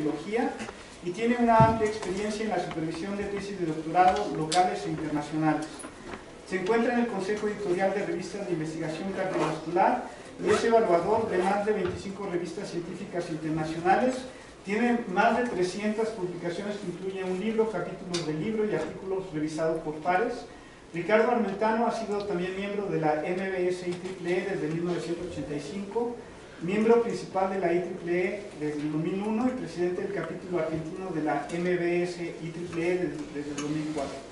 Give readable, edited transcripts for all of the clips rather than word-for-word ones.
biología y tiene una amplia experiencia en la supervisión de tesis de doctorado locales e internacionales. Se encuentra en el Consejo Editorial de Revistas de Investigación Cardiovascular y es evaluador de más de 25 revistas científicas internacionales. Tiene más de 300 publicaciones que incluyen un libro, capítulos del libro y artículos revisados por pares. Ricardo Armentano ha sido también miembro de la MBS-IEEE desde 1985, miembro principal de la IEEE desde el 2001 y presidente del capítulo argentino de la MBS-IEEE desde el 2004.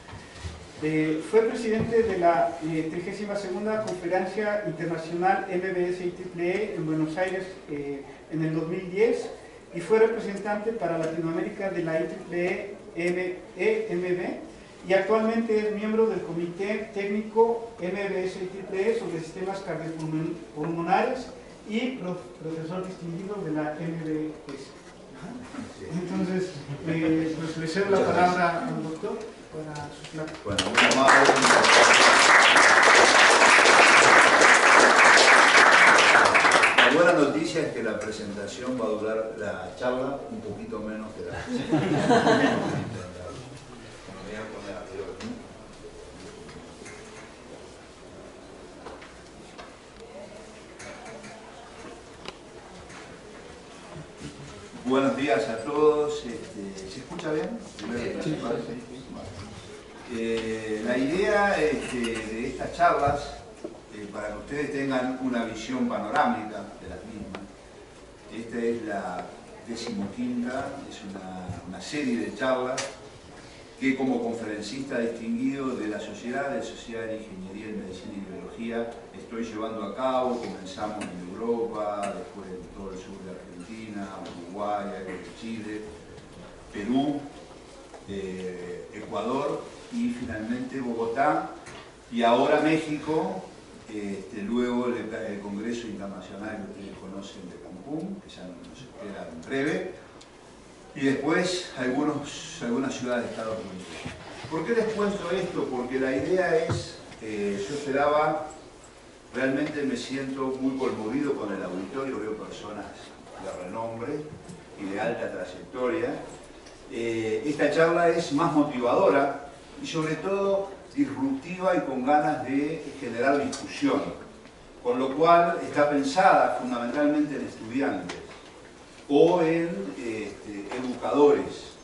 Fue presidente de la 32ª Conferencia Internacional MBS-IEEE en Buenos Aires en el 2010 y fue representante para Latinoamérica de la IEEE-EMB y actualmente es miembro del Comité Técnico MBS-IEEE sobre Sistemas Cardiopulmonares y profesor distinguido de la MBS. Entonces, pues le cedo la palabra al doctor para su plática. Bueno, muy amable. La buena noticia es que la presentación va a durar, la charla, un poquito menos que la presentación. Buenos días a todos. ¿Se escucha bien? Sí. La idea de estas charlas, para que ustedes tengan una visión panorámica de las mismas, esta es la 15ª, es una serie de charlas que como conferencista distinguido de la Sociedad de Ingeniería en Medicina y Biología estoy llevando a cabo. Comenzamos en Europa, después en todo el sur de Argentina, Uruguay, Chile, Perú, Ecuador y finalmente Bogotá y ahora México, luego el Congreso Internacional que ustedes conocen de Cancún, que ya nos espera en breve, y después algunas ciudades de Estados Unidos. ¿Por qué les cuento esto? Porque la idea es, yo esperaba, realmente me siento muy conmovido con el auditorio, veo personas de renombre y de alta trayectoria. Esta charla es más motivadora y sobre todo disruptiva y con ganas de generar discusión, con lo cual está pensada fundamentalmente en estudiantes o en educadores.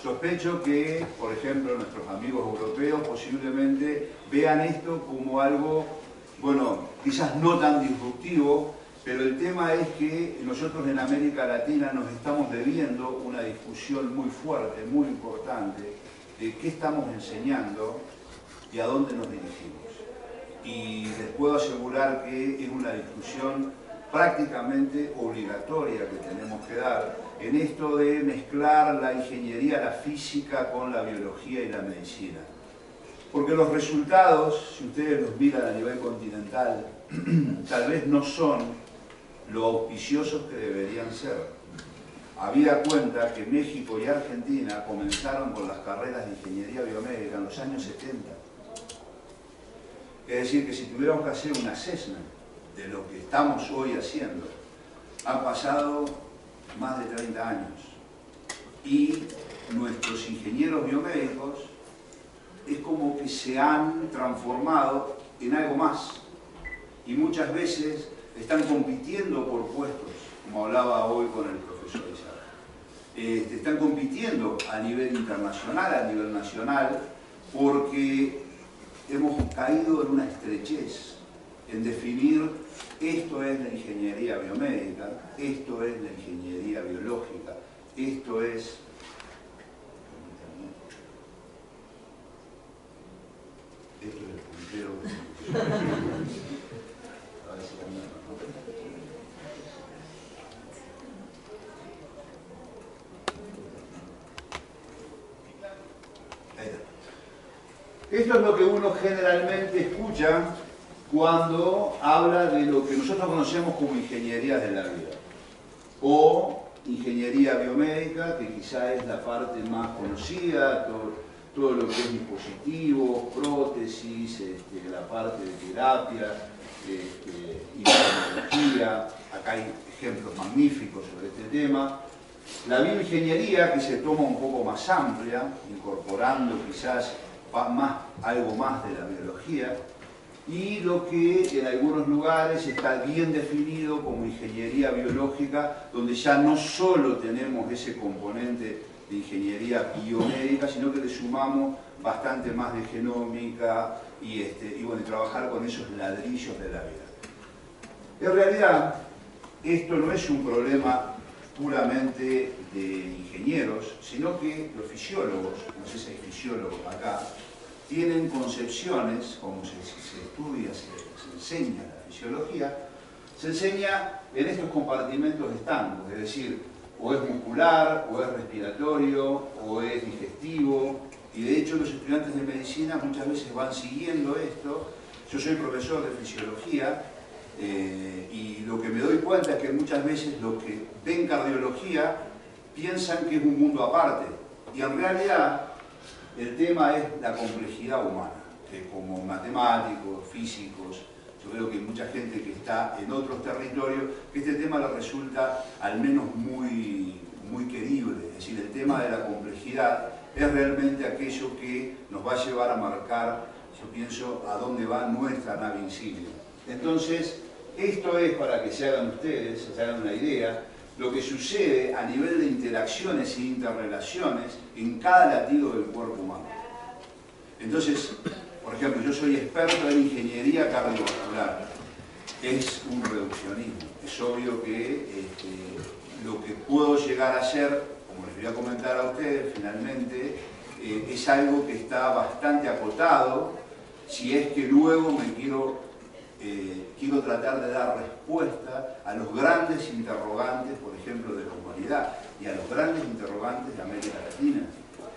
Sospecho que, por ejemplo, nuestros amigos europeos posiblemente vean esto como algo, bueno, quizás no tan disruptivo, pero el tema es que nosotros en América Latina nos estamos debiendo una discusión muy fuerte, muy importante, de qué estamos enseñando y a dónde nos dirigimos. Y les puedo asegurar que es una discusión prácticamente obligatoria que tenemos que dar en esto de mezclar la ingeniería, la física con la biología y la medicina. Porque los resultados, si ustedes los miran a nivel continental, tal vez no son lo auspiciosos que deberían ser. Habida cuenta que México y Argentina comenzaron con las carreras de ingeniería biomédica en los años 70. Es decir, que si tuviéramos que hacer un assessment de lo que estamos hoy haciendo, han pasado más de 30 años y nuestros ingenieros biomédicos es como que se han transformado en algo más y muchas veces están compitiendo por puestos, como hablaba hoy con el profesor Isaac. Están compitiendo a nivel internacional, a nivel nacional, porque hemos caído en una estrechez en definir esto es la ingeniería biomédica, esto es la ingeniería biológica, esto es... Esto es el puntero. A ver si también, ¿no? Ahí está. Esto es lo que uno generalmente escucha cuando habla de lo que nosotros conocemos como ingeniería de la vida o ingeniería biomédica, que quizá es la parte más conocida, todo lo que es dispositivos, prótesis, la parte de terapia, inmunología. Acá hay ejemplos magníficos sobre este tema. La bioingeniería, que se toma un poco más amplia, incorporando quizás algo más de la biología, y lo que en algunos lugares está bien definido como ingeniería biológica, donde ya no solo tenemos ese componente de ingeniería biomédica, sino que le sumamos bastante más de genómica y bueno, trabajar con esos ladrillos de la vida. En realidad, esto no es un problema puramente de ingenieros, sino que los fisiólogos, no sé si hay fisiólogos acá, tienen concepciones, como se estudia, se enseña la fisiología, se enseña en estos compartimentos estancos, es decir, o es muscular, o es respiratorio, o es digestivo, y de hecho los estudiantes de medicina muchas veces van siguiendo esto. Yo soy profesor de fisiología, y lo que me doy cuenta es que muchas veces los que ven cardiología piensan que es un mundo aparte, y en realidad el tema es la complejidad humana, que como matemáticos, físicos, yo creo que mucha gente que está en otros territorios, que este tema le resulta al menos muy querible. Es decir, el tema de la complejidad es realmente aquello que nos va a llevar a marcar, yo pienso, a dónde va nuestra nave insignia. Entonces, esto es, para que se hagan ustedes, se hagan una idea, lo que sucede a nivel de interacciones e interrelaciones en cada latido del cuerpo humano. Entonces, por ejemplo, yo soy experto en ingeniería cardiovascular. Es un reduccionismo. Es obvio que lo que puedo llegar a ser, como les voy a comentar a ustedes, finalmente, es algo que está bastante acotado, si es que luego me quiero tratar de dar respuesta a los grandes interrogantes, por ejemplo, de la humanidad, y a los grandes interrogantes de América Latina,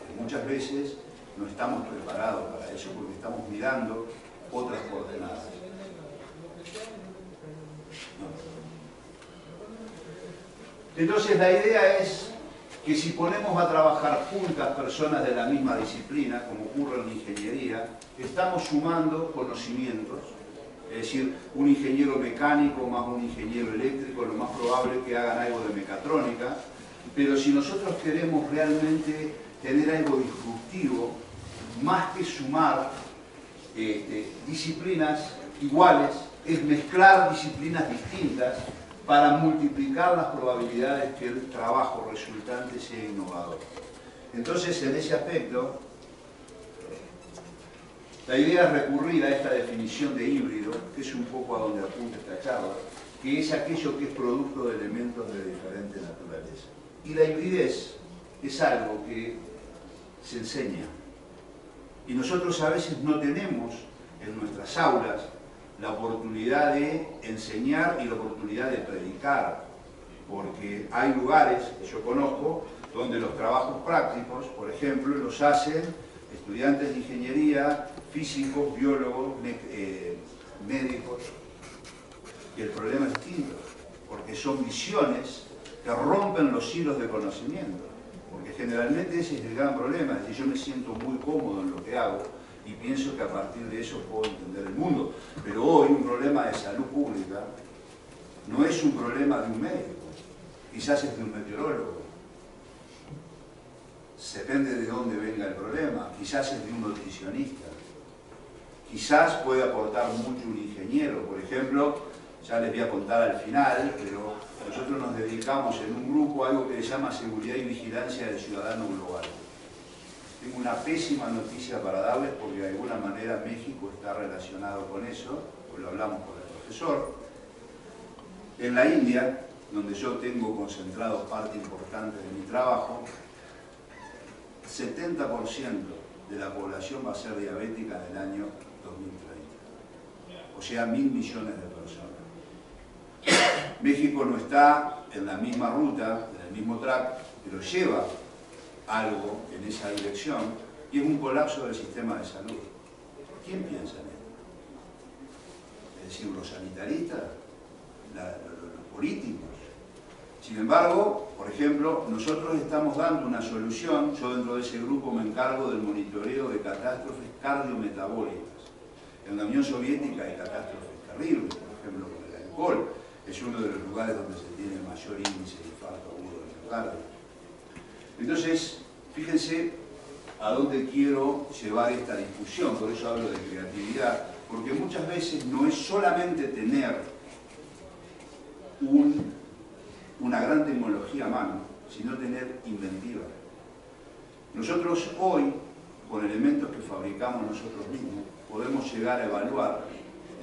que muchas veces no estamos preparados para eso porque estamos mirando otras coordenadas. Entonces la idea es que si ponemos a trabajar juntas personas de la misma disciplina, como ocurre en la ingeniería, estamos sumando conocimientos. Es decir, un ingeniero mecánico más un ingeniero eléctrico, lo más probable es que hagan algo de mecatrónica, pero si nosotros queremos realmente tener algo disruptivo, más que sumar disciplinas iguales, es mezclar disciplinas distintas para multiplicar las probabilidades que el trabajo resultante sea innovador. Entonces, en ese aspecto, la idea es recurrir a esta definición de híbrido, que es un poco a donde apunta esta charla, que es aquello que es producto de elementos de diferente naturaleza. Y la hibridez es algo que se enseña. Y nosotros a veces no tenemos en nuestras aulas la oportunidad de enseñar y la oportunidad de predicar, porque hay lugares que yo conozco donde los trabajos prácticos, por ejemplo, los hacen estudiantes de ingeniería, físicos, biólogos, médicos, y el problema es distinto, porque son visiones que rompen los hilos de conocimiento, porque generalmente ese es el gran problema, es decir, yo me siento muy cómodo en lo que hago y pienso que a partir de eso puedo entender el mundo, pero hoy un problema de salud pública no es un problema de un médico, quizás es de un meteorólogo, depende de dónde venga el problema, quizás es de un nutricionista, quizás puede aportar mucho un ingeniero, por ejemplo, ya les voy a contar al final, pero nosotros nos dedicamos en un grupo a algo que se llama seguridad y vigilancia del ciudadano global. Tengo una pésima noticia para darles porque de alguna manera México está relacionado con eso, pues lo hablamos con el profesor. En la India, donde yo tengo concentrado parte importante de mi trabajo, 70% de la población va a ser diabética en el año 2030. O sea, 1.000 millones de personas. México no está en la misma ruta, en el mismo track, pero lleva algo en esa dirección y es un colapso del sistema de salud. ¿Quién piensa en esto? Es decir, los sanitaristas, los políticos. Sin embargo, por ejemplo, nosotros estamos dando una solución, yo dentro de ese grupo me encargo del monitoreo de catástrofes cardiometabólicas. En la Unión Soviética hay catástrofes terribles, por ejemplo con el alcohol, es uno de los lugares donde se tiene el mayor índice de infarto agudo del miocardio. Entonces, fíjense a dónde quiero llevar esta discusión, por eso hablo de creatividad, porque muchas veces no es solamente tener una gran tecnología a mano, sino tener inventiva. Nosotros hoy, con elementos que fabricamos nosotros mismos, podemos llegar a evaluar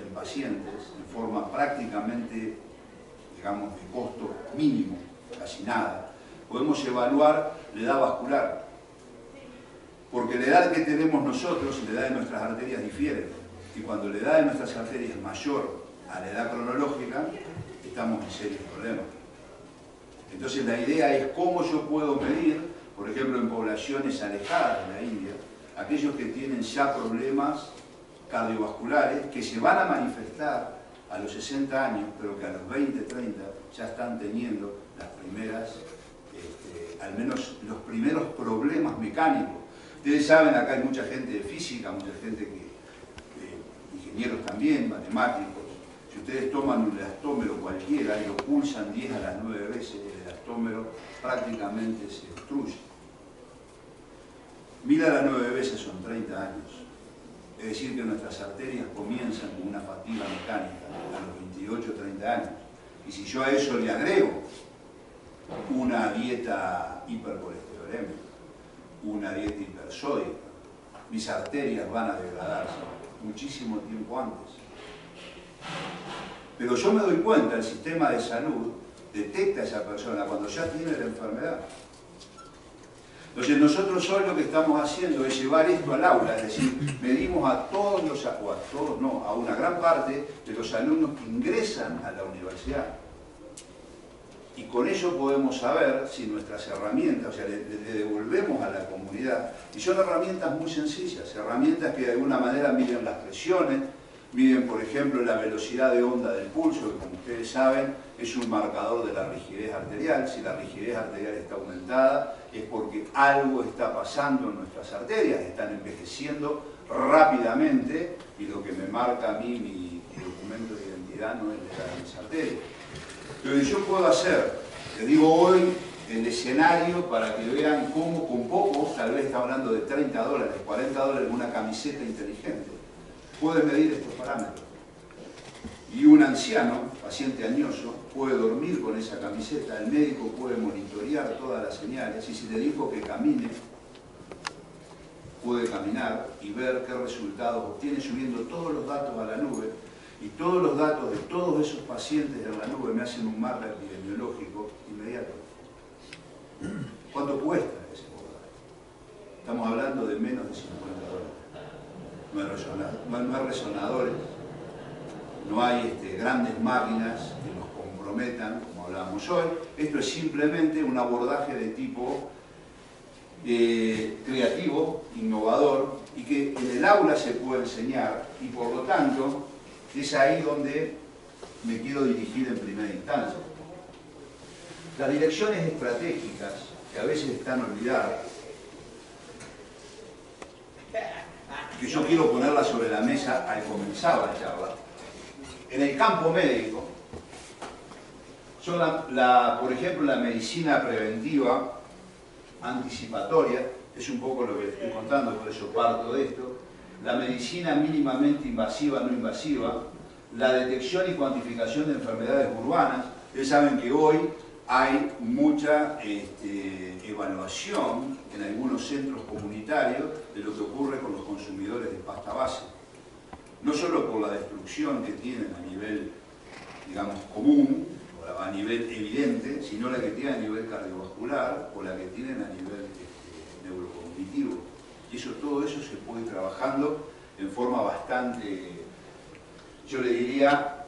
en pacientes de forma prácticamente, digamos, de costo mínimo, casi nada. Podemos evaluar la edad vascular, porque la edad que tenemos nosotros y la edad de nuestras arterias difiere. Y cuando la edad de nuestras arterias es mayor a la edad cronológica, estamos en serios problemas. Entonces la idea es cómo yo puedo medir, por ejemplo, en poblaciones alejadas de la India, aquellos que tienen ya problemas cardiovasculares que se van a manifestar a los 60 años, pero que a los 20, 30 ya están teniendo las primeras, al menos los primeros problemas mecánicos. Ustedes saben, acá hay mucha gente de física, mucha gente ingenieros también, matemáticos. Si ustedes toman un elastómero cualquiera y lo pulsan 10 a las 9 veces, el elastómero prácticamente se destruye. 1000 a las 9 veces son 30 años. Es decir, que nuestras arterias comienzan con una fatiga mecánica a los 28 o 30 años. Y si yo a eso le agrego una dieta hipercolesterolémica, una dieta hipersódica, mis arterias van a degradarse muchísimo tiempo antes. Pero yo me doy cuenta, el sistema de salud detecta a esa persona cuando ya tiene la enfermedad. Entonces nosotros hoy lo que estamos haciendo es llevar esto al aula, es decir, medimos a todos los, a una gran parte de los alumnos que ingresan a la universidad. Y con ello podemos saber si nuestras herramientas, o sea, le devolvemos a la comunidad, y son herramientas muy sencillas, herramientas que de alguna manera miden las presiones, miden, por ejemplo, la velocidad de onda del pulso, que como ustedes saben es un marcador de la rigidez arterial. Si la rigidez arterial está aumentada es porque algo está pasando en nuestras arterias, están envejeciendo rápidamente, y lo que me marca a mí mi documento de identidad no es la edad de mis arterias. Entonces yo puedo hacer, les digo hoy, el escenario para que vean cómo con poco, tal vez estamos hablando de $30, $40, una camiseta inteligente, puede medir estos parámetros. Y un anciano, paciente añoso, puede dormir con esa camiseta, el médico puede monitorear todas las señales, y si le dijo que camine, puede caminar y ver qué resultados obtiene subiendo todos los datos a la nube. Y todos los datos de todos esos pacientes en la nube me hacen un mapa epidemiológico inmediato. ¿Cuánto cuesta ese abordaje? Estamos hablando de menos de $50. No hay resonadores, no hay grandes máquinas que nos comprometan, como hablábamos hoy. Esto es simplemente un abordaje de tipo creativo, innovador, y que en el aula se puede enseñar, y por lo tanto es ahí donde me quiero dirigir en primera instancia. Las direcciones estratégicas, que a veces están olvidadas, que yo quiero ponerlas sobre la mesa al comenzar la charla, en el campo médico, son por ejemplo, la medicina preventiva anticipatoria, es un poco lo que les estoy contando, por eso parto de esto, la medicina mínimamente invasiva, no invasiva, la detección y cuantificación de enfermedades urbanas. Ustedes saben que hoy hay mucha evaluación en algunos centros comunitarios de lo que ocurre con los consumidores de pasta base. No solo por la destrucción que tienen a nivel, digamos, común, o a nivel evidente, sino la que tienen a nivel cardiovascular o la que tienen a nivel neurocognitivo. Y todo eso se puede ir trabajando en forma bastante, yo le diría,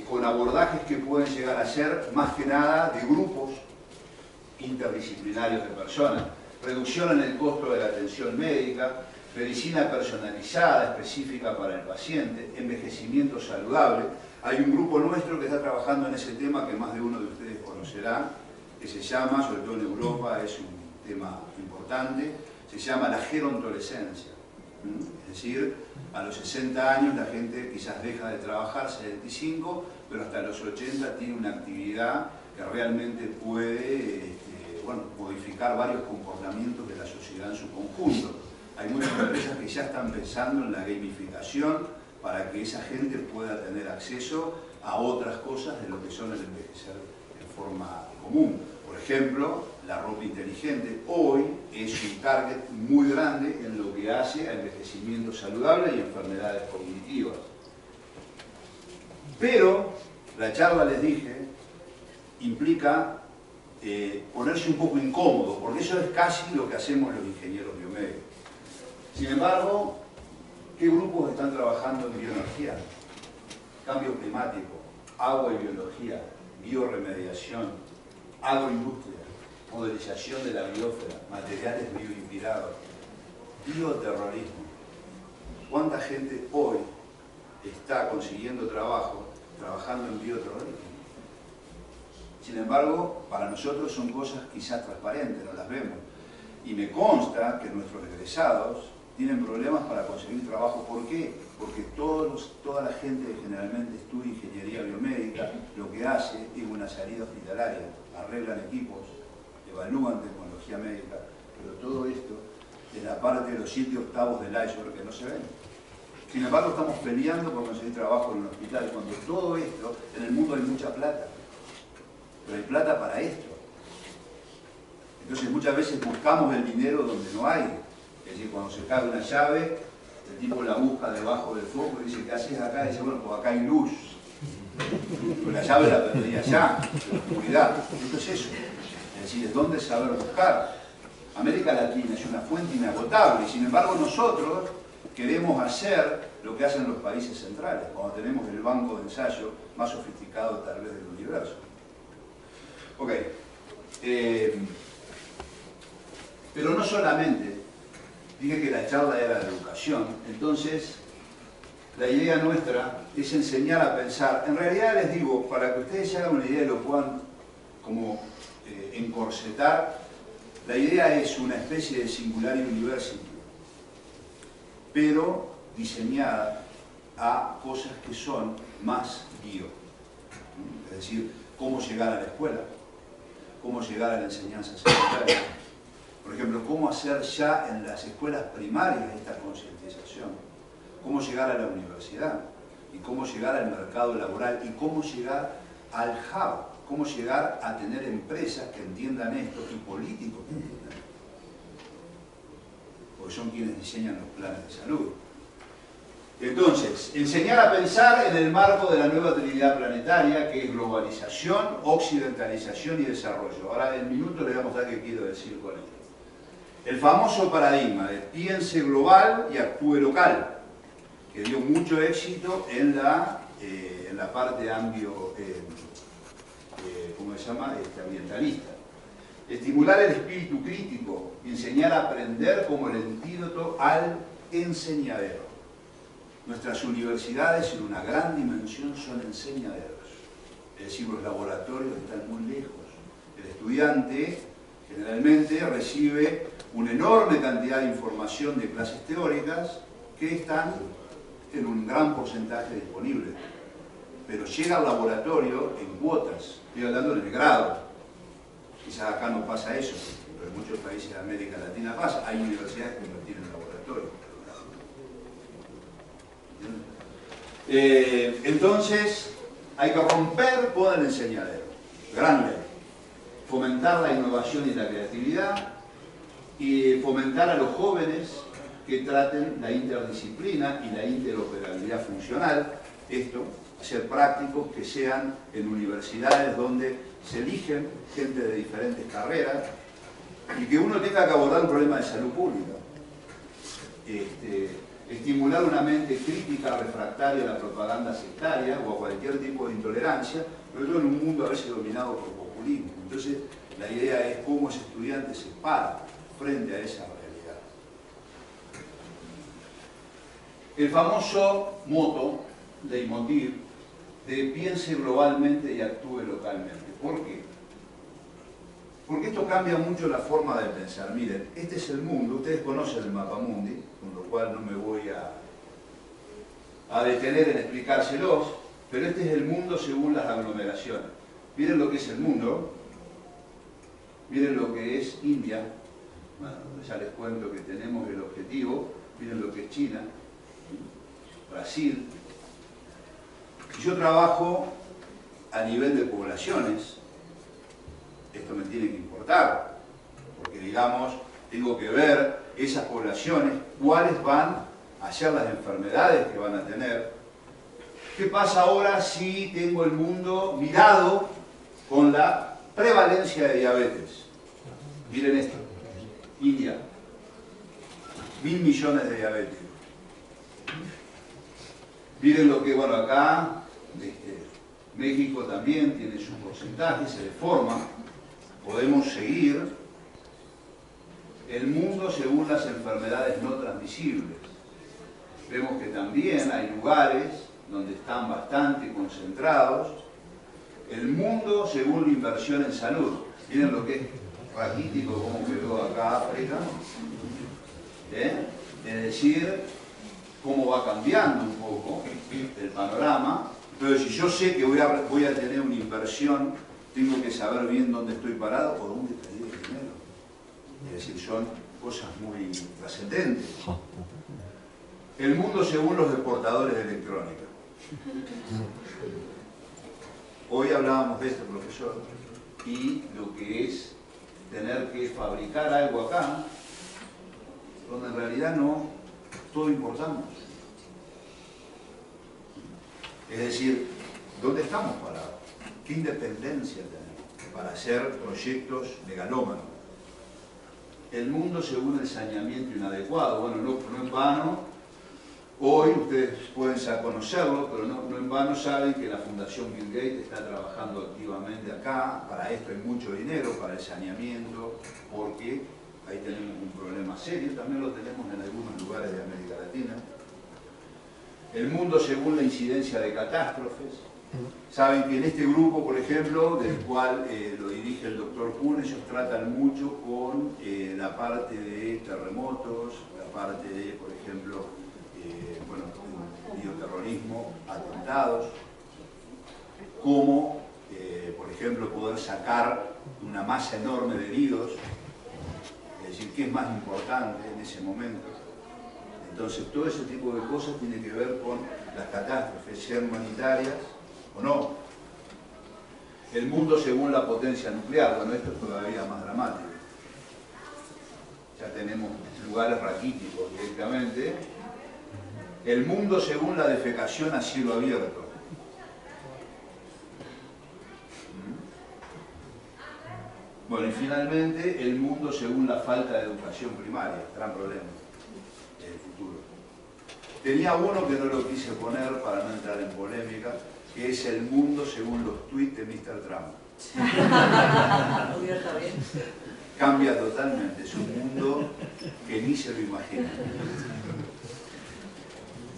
con abordajes que pueden llegar a ser más que nada de grupos interdisciplinarios de personas. Reducción en el costo de la atención médica, medicina personalizada, específica para el paciente, envejecimiento saludable. Hay un grupo nuestro que está trabajando en ese tema que más de uno de ustedes conocerá, que se llama, sobre todo en Europa, es un tema importante, se llama la gerontolescencia. Es decir, a los 60 años la gente quizás deja de trabajar, 75, pero hasta los 80 tiene una actividad que realmente puede bueno, modificar varios comportamientos de la sociedad en su conjunto. Hay muchas empresas que ya están pensando en la gamificación para que esa gente pueda tener acceso a otras cosas de lo que son el envejecer en forma común. Por ejemplo, la ropa inteligente hoy es un target muy grande en lo que hace a envejecimiento saludable y enfermedades cognitivas. Pero la charla, les dije, implica ponerse un poco incómodo, porque eso es casi lo que hacemos los ingenieros biomédicos. Sin embargo, ¿qué grupos están trabajando en bioenergía? Cambio climático, agua y biología, bioremediación, agroindustria, modelización de la biosfera, materiales bioinspirados, bioterrorismo. ¿Cuánta gente hoy está consiguiendo trabajo trabajando en bioterrorismo? Sin embargo, para nosotros son cosas quizás transparentes, no las vemos. Y me consta que nuestros egresados tienen problemas para conseguir trabajo. ¿Por qué? Porque toda la gente que generalmente estudia ingeniería biomédica lo que hace es una salida hospitalaria. Arreglan equipos, evalúan tecnología médica, pero todo esto es la parte de los 7/8 del iceberg que no se ven. Sin embargo, estamos peleando por conseguir trabajo en un hospital, cuando todo esto, en el mundo hay mucha plata, pero hay plata para esto. Entonces muchas veces buscamos el dinero donde no hay. Es decir, cuando se cae una llave, el tipo la busca debajo del foco y dice, ¿qué haces acá? Y dice, bueno, pues acá hay luz. Pero la llave la perdí allá, en la oscuridad. Esto es eso. Es decir, es dónde saber buscar. América Latina es una fuente inagotable y sin embargo nosotros queremos hacer lo que hacen los países centrales, cuando tenemos el banco de ensayo más sofisticado tal vez del universo. Ok. Pero no solamente, dije que la charla era de educación, entonces la idea nuestra es enseñar a pensar. En realidad les digo, para que ustedes se hagan una idea y lo puedan como encorsetar, la idea es una especie de Singular University, pero diseñada a cosas que son más bio. Es decir, cómo llegar a la escuela, cómo llegar a la enseñanza secundaria. Por ejemplo, cómo hacer ya en las escuelas primarias esta concientización, cómo llegar a la universidad y cómo llegar al mercado laboral y cómo llegar al hub, cómo llegar a tener empresas que entiendan esto y políticos que entiendan esto. Porque son quienes diseñan los planes de salud. Entonces, enseñar a pensar en el marco de la nueva Trinidad planetaria, que es globalización, occidentalización y desarrollo. Ahora en minutos les voy a mostrar qué quiero decir con esto. El famoso paradigma de piense global y actúe local, que dio mucho éxito en la parte ¿cómo se llama? Ambientalista. Estimular el espíritu crítico y enseñar a aprender como el antídoto al enseñadero. Nuestras universidades en una gran dimensión son enseñaderos. Es decir, los laboratorios están muy lejos. El estudiante generalmente recibe una enorme cantidad de información de clases teóricas que están en un gran porcentaje disponible. Pero llega al laboratorio en cuotas. Estoy hablando en el grado. Quizás acá no pasa eso, pero en muchos países de América Latina pasa. Hay universidades que no tienen laboratorio. Entonces, hay que romper con el enseñadero. Gran ley. Fomentar la innovación y la creatividad y fomentar a los jóvenes que traten la interdisciplina y la interoperabilidad funcional. Esto, hacer prácticos que sean en universidades donde se eligen gente de diferentes carreras y que uno tenga que abordar un problema de salud pública. Estimular una mente crítica refractaria a la propaganda sectaria o a cualquier tipo de intolerancia, pero todo en un mundo a veces dominado por populismo. Entonces, la idea es cómo ese estudiante se para frente a esa realidad. El famoso moto, leitmotiv, de piense globalmente y actúe localmente. ¿Por qué? Porque esto cambia mucho la forma de pensar. Miren, este es el mundo, ustedes conocen el mapamundi, con lo cual no me voy a detener en explicárselos, pero este es el mundo según las aglomeraciones. Miren lo que es el mundo. Miren lo que es India, bueno, ya les cuento que tenemos el objetivo, miren lo que es China, Brasil. Si yo trabajo a nivel de poblaciones, esto me tiene que importar, porque digamos, tengo que ver esas poblaciones, cuáles van a ser las enfermedades que van a tener. ¿Qué pasa ahora si tengo el mundo mirado con la prevalencia de diabetes? Miren esto, India, 1.000 millones de diabéticos. Miren lo que, bueno, acá, México también tiene su porcentaje, se deforma. Podemos seguir. El mundo según las enfermedades no transmisibles. Vemos que también hay lugares donde están bastante concentrados. El mundo según la inversión en salud. Miren lo que es raquítico, como quedó acá África. Es decir, cómo va cambiando un poco el panorama. Pero si yo sé que voy a tener una inversión, tengo que saber bien dónde estoy parado o dónde pedí el dinero. Es decir, son cosas muy trascendentes. El mundo según los exportadores de electrónica. Hoy hablábamos de esto, profesor, y lo que es tener que fabricar algo acá, donde en realidad no todo importamos. Es decir, ¿dónde estamos parados? ¿Qué independencia tenemos para hacer proyectos megalómanos? El mundo según el saneamiento inadecuado. Bueno, no en vano, hoy ustedes pueden ya conocerlo, pero no en vano saben que la Fundación Bill Gates está trabajando activamente acá. Para esto hay mucho dinero, para el saneamiento, porque ahí tenemos un problema serio, también lo tenemos en algunos lugares de América Latina. El mundo según la incidencia de catástrofes. Saben que en este grupo, por ejemplo, del cual lo dirige el doctor Kuhn, ellos tratan mucho con la parte de terremotos, la parte de, por ejemplo, bueno, bioterrorismo, atentados, cómo, por ejemplo, poder sacar una masa enorme de heridos, es decir, qué es más importante en ese momento. Entonces, todo ese tipo de cosas tiene que ver con las catástrofes, sean humanitarias o no. El mundo según la potencia nuclear, bueno, esto es todavía más dramático. Ya tenemos lugares raquíticos directamente. El mundo según la defecación a cielo abierto. Bueno, y finalmente, el mundo según la falta de educación primaria, gran problema del futuro. Tenía uno que no lo quise poner para no entrar en polémica, que es el mundo según los tweets de Mr. Trump. Cambia totalmente, es un mundo que ni se lo imagina.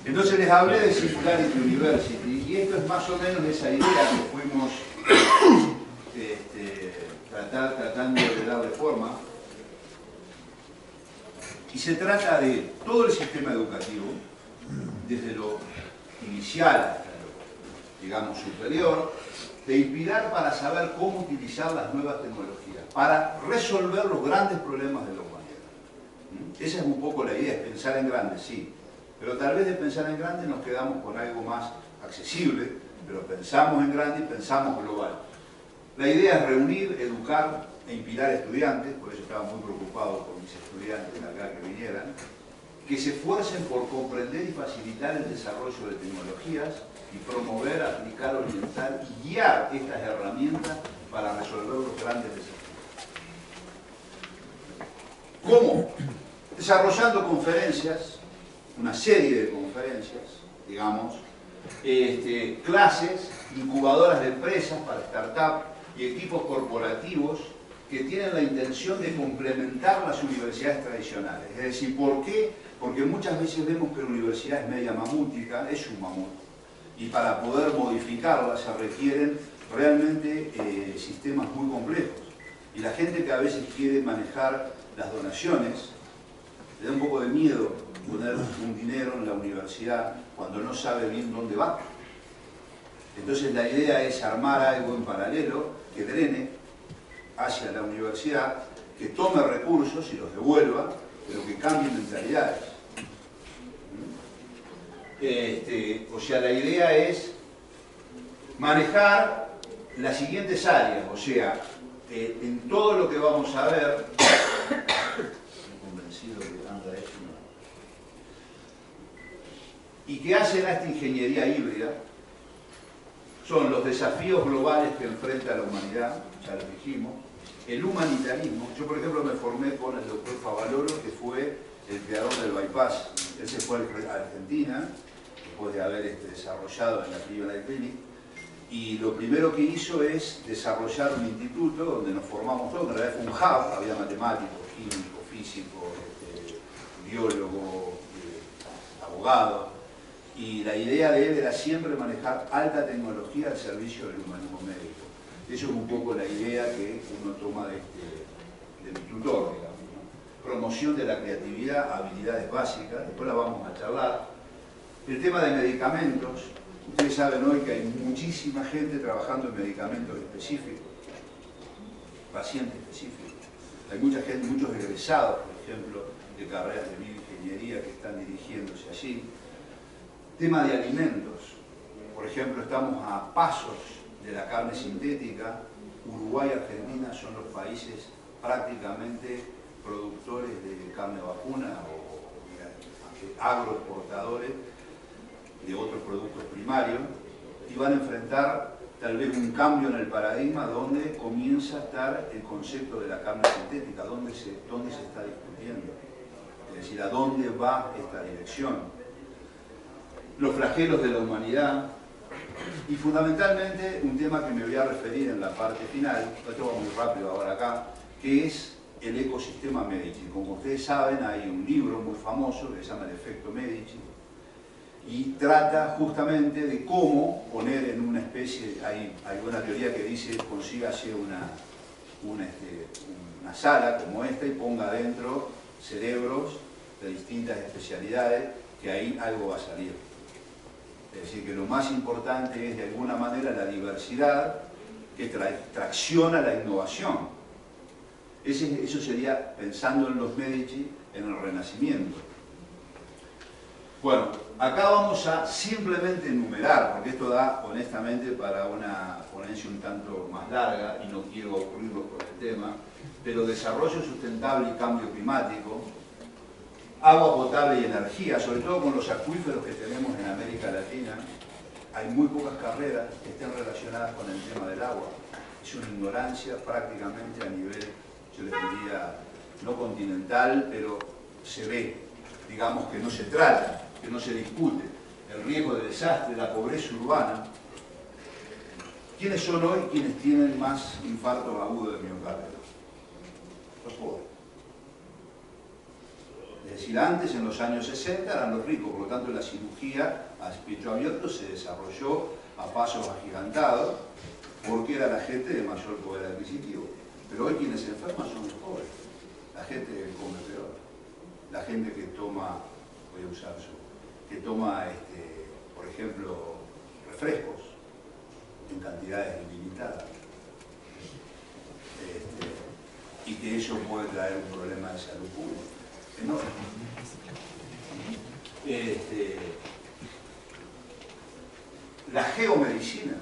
Entonces les hablé de Singularity University, y esto es más o menos esa idea que fuimos tratando de darle forma. Y se trata de todo el sistema educativo, desde lo inicial hasta lo, digamos, superior, de inspirar para saber cómo utilizar las nuevas tecnologías, para resolver los grandes problemas de la humanidad. Esa es un poco la idea, es pensar en grande, sí. Pero tal vez de pensar en grande nos quedamos con algo más accesible, pero pensamos en grande y pensamos global. La idea es reunir, educar e inspirar estudiantes, por eso estaba muy preocupado por mis estudiantes acá que vinieran, que se esfuercen por comprender y facilitar el desarrollo de tecnologías y promover, aplicar, orientar y guiar estas herramientas para resolver los grandes desafíos. ¿Cómo? Desarrollando conferencias, una serie de conferencias, digamos, clases, incubadoras de empresas para startups y equipos corporativos que tienen la intención de complementar las universidades tradicionales. Es decir, ¿por qué? Porque muchas veces vemos que la universidad es media mamútica, es un mamut, y para poder modificarla se requieren realmente sistemas muy complejos. Y la gente que a veces quiere manejar las donaciones, le da un poco de miedo poner un dinero en la universidad cuando no sabe bien dónde va. Entonces la idea es armar algo en paralelo que drene hacia la universidad, que tome recursos y los devuelva, pero que cambie mentalidades. O sea, la idea es manejar las siguientes áreas, o sea, en todo lo que vamos a ver, estoy convencido que anda esto, y que hacen a esta ingeniería híbrida, son los desafíos globales que enfrenta la humanidad, ya lo dijimos, el humanitarismo. Yo, por ejemplo, me formé con el doctor Favaloro, que fue el creador del bypass. Él se fue a Argentina, después de haber desarrollado en la Cleveland Clinic, y lo primero que hizo es desarrollar un instituto donde nos formamos todos, que en realidad fue un hub, había matemáticos, químicos, físicos, biólogos, abogados, y la idea de él era siempre manejar alta tecnología al servicio del humanismo médico. Eso es un poco la idea que uno toma de mi tutor, digamos, ¿no? Promoción de la creatividad, habilidades básicas, después la vamos a charlar. El tema de medicamentos, ustedes saben hoy que hay muchísima gente trabajando en medicamentos específicos, pacientes específicos. Hay mucha gente, muchos egresados, por ejemplo, de carreras de bioingeniería que están dirigiéndose allí. Tema de alimentos, por ejemplo, estamos a pasos de la carne sintética. Uruguay y Argentina son los países prácticamente productores de carne vacuna o agroexportadores de otros productos primarios, y van a enfrentar tal vez un cambio en el paradigma donde comienza a estar el concepto de la carne sintética, donde se está discutiendo, es decir, a dónde va esta dirección. Los flagelos de la humanidad, y fundamentalmente un tema que me voy a referir en la parte final, esto va muy rápido ahora acá, que es el ecosistema Medici. Como ustedes saben, hay un libro muy famoso que se llama El efecto Medici, y trata justamente de cómo poner en una especie, hay una teoría que dice, consígase una sala como esta y ponga adentro cerebros de distintas especialidades, que ahí algo va a salir. Es decir, que lo más importante es de alguna manera la diversidad que tracciona la innovación. Eso sería, pensando en los Medici, en el Renacimiento. Bueno, acá vamos a simplemente enumerar, porque esto da honestamente para una ponencia un tanto más larga y no quiero ocurrirlo por el tema, pero desarrollo sustentable y cambio climático, agua potable y energía, sobre todo con los acuíferos que tenemos en América Latina, hay muy pocas carreras que estén relacionadas con el tema del agua. Es una ignorancia prácticamente a nivel, yo les diría, no continental, pero se ve, digamos, que no se trata, que no se discute. El riesgo de desastre, la pobreza urbana. ¿Quiénes son hoy quienes tienen más infartos agudos de miocardio? Los pobres. Es decir, antes, en los años 60, eran los ricos, por lo tanto la cirugía a pecho abierto se desarrolló a pasos agigantados, porque era la gente de mayor poder adquisitivo. Pero hoy quienes se enferman son los pobres, la gente que come peor, la gente que toma, voy a usar eso, que toma, por ejemplo, refrescos en cantidades ilimitadas, y que eso puede traer un problema de salud pública enorme. La geomedicina,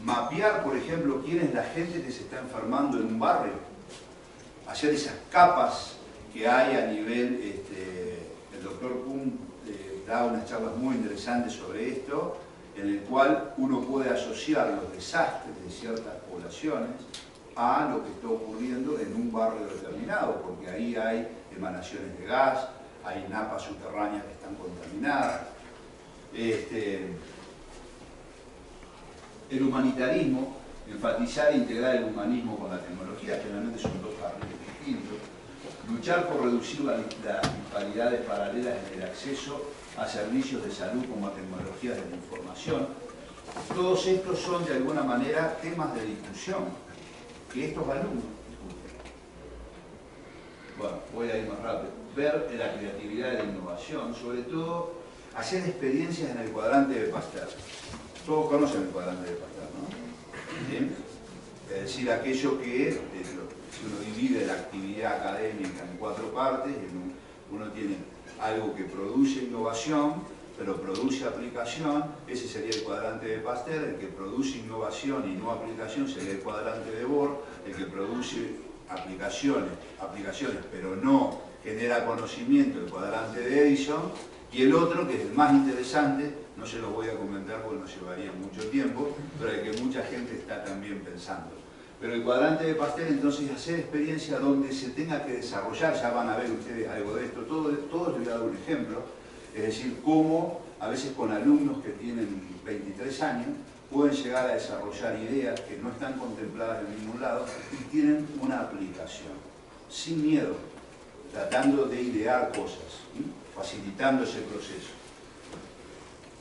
mapear, por ejemplo, quién es la gente que se está enfermando en un barrio, hacer esas capas que hay a nivel, el doctor Kuhn da unas charlas muy interesantes sobre esto, en el cual uno puede asociar los desastres de ciertas poblaciones a lo que está ocurriendo en un barrio determinado, porque ahí hay emanaciones de gas, hay napas subterráneas que están contaminadas. El humanitarismo, enfatizar e integrar el humanismo con la tecnología, generalmente son dos carriles distintos. Luchar por reducir las disparidades paralelas en el acceso a servicios de salud como a tecnologías de la información. Todos estos son de alguna manera temas de discusión que estos alumnos discuten. Bueno, voy a ir más rápido. Ver la creatividad y la innovación, sobre todo hacer experiencias en el cuadrante de Pasteur. Todos conocen el cuadrante de Pasteur, ¿no? ¿Sí? Es decir, aquello que si uno divide la actividad académica en 4 partes, uno tiene algo que produce innovación, pero produce aplicación, ese sería el cuadrante de Pasteur. El que produce innovación y no aplicación sería el cuadrante de Bohr. El que produce aplicaciones, pero no genera conocimiento, el cuadrante de Edison. Y el otro, que es el más interesante, no se lo voy a comentar porque nos llevaría mucho tiempo, pero el que mucha gente está también pensando. Pero el cuadrante de Pasteur, entonces, es hacer experiencia donde se tenga que desarrollar. Ya van a ver ustedes algo de esto. Todo les voy a dar un ejemplo. Es decir, cómo a veces con alumnos que tienen 23 años pueden llegar a desarrollar ideas que no están contempladas en ningún lado y tienen una aplicación, sin miedo, tratando de idear cosas, ¿sí? Facilitando ese proceso.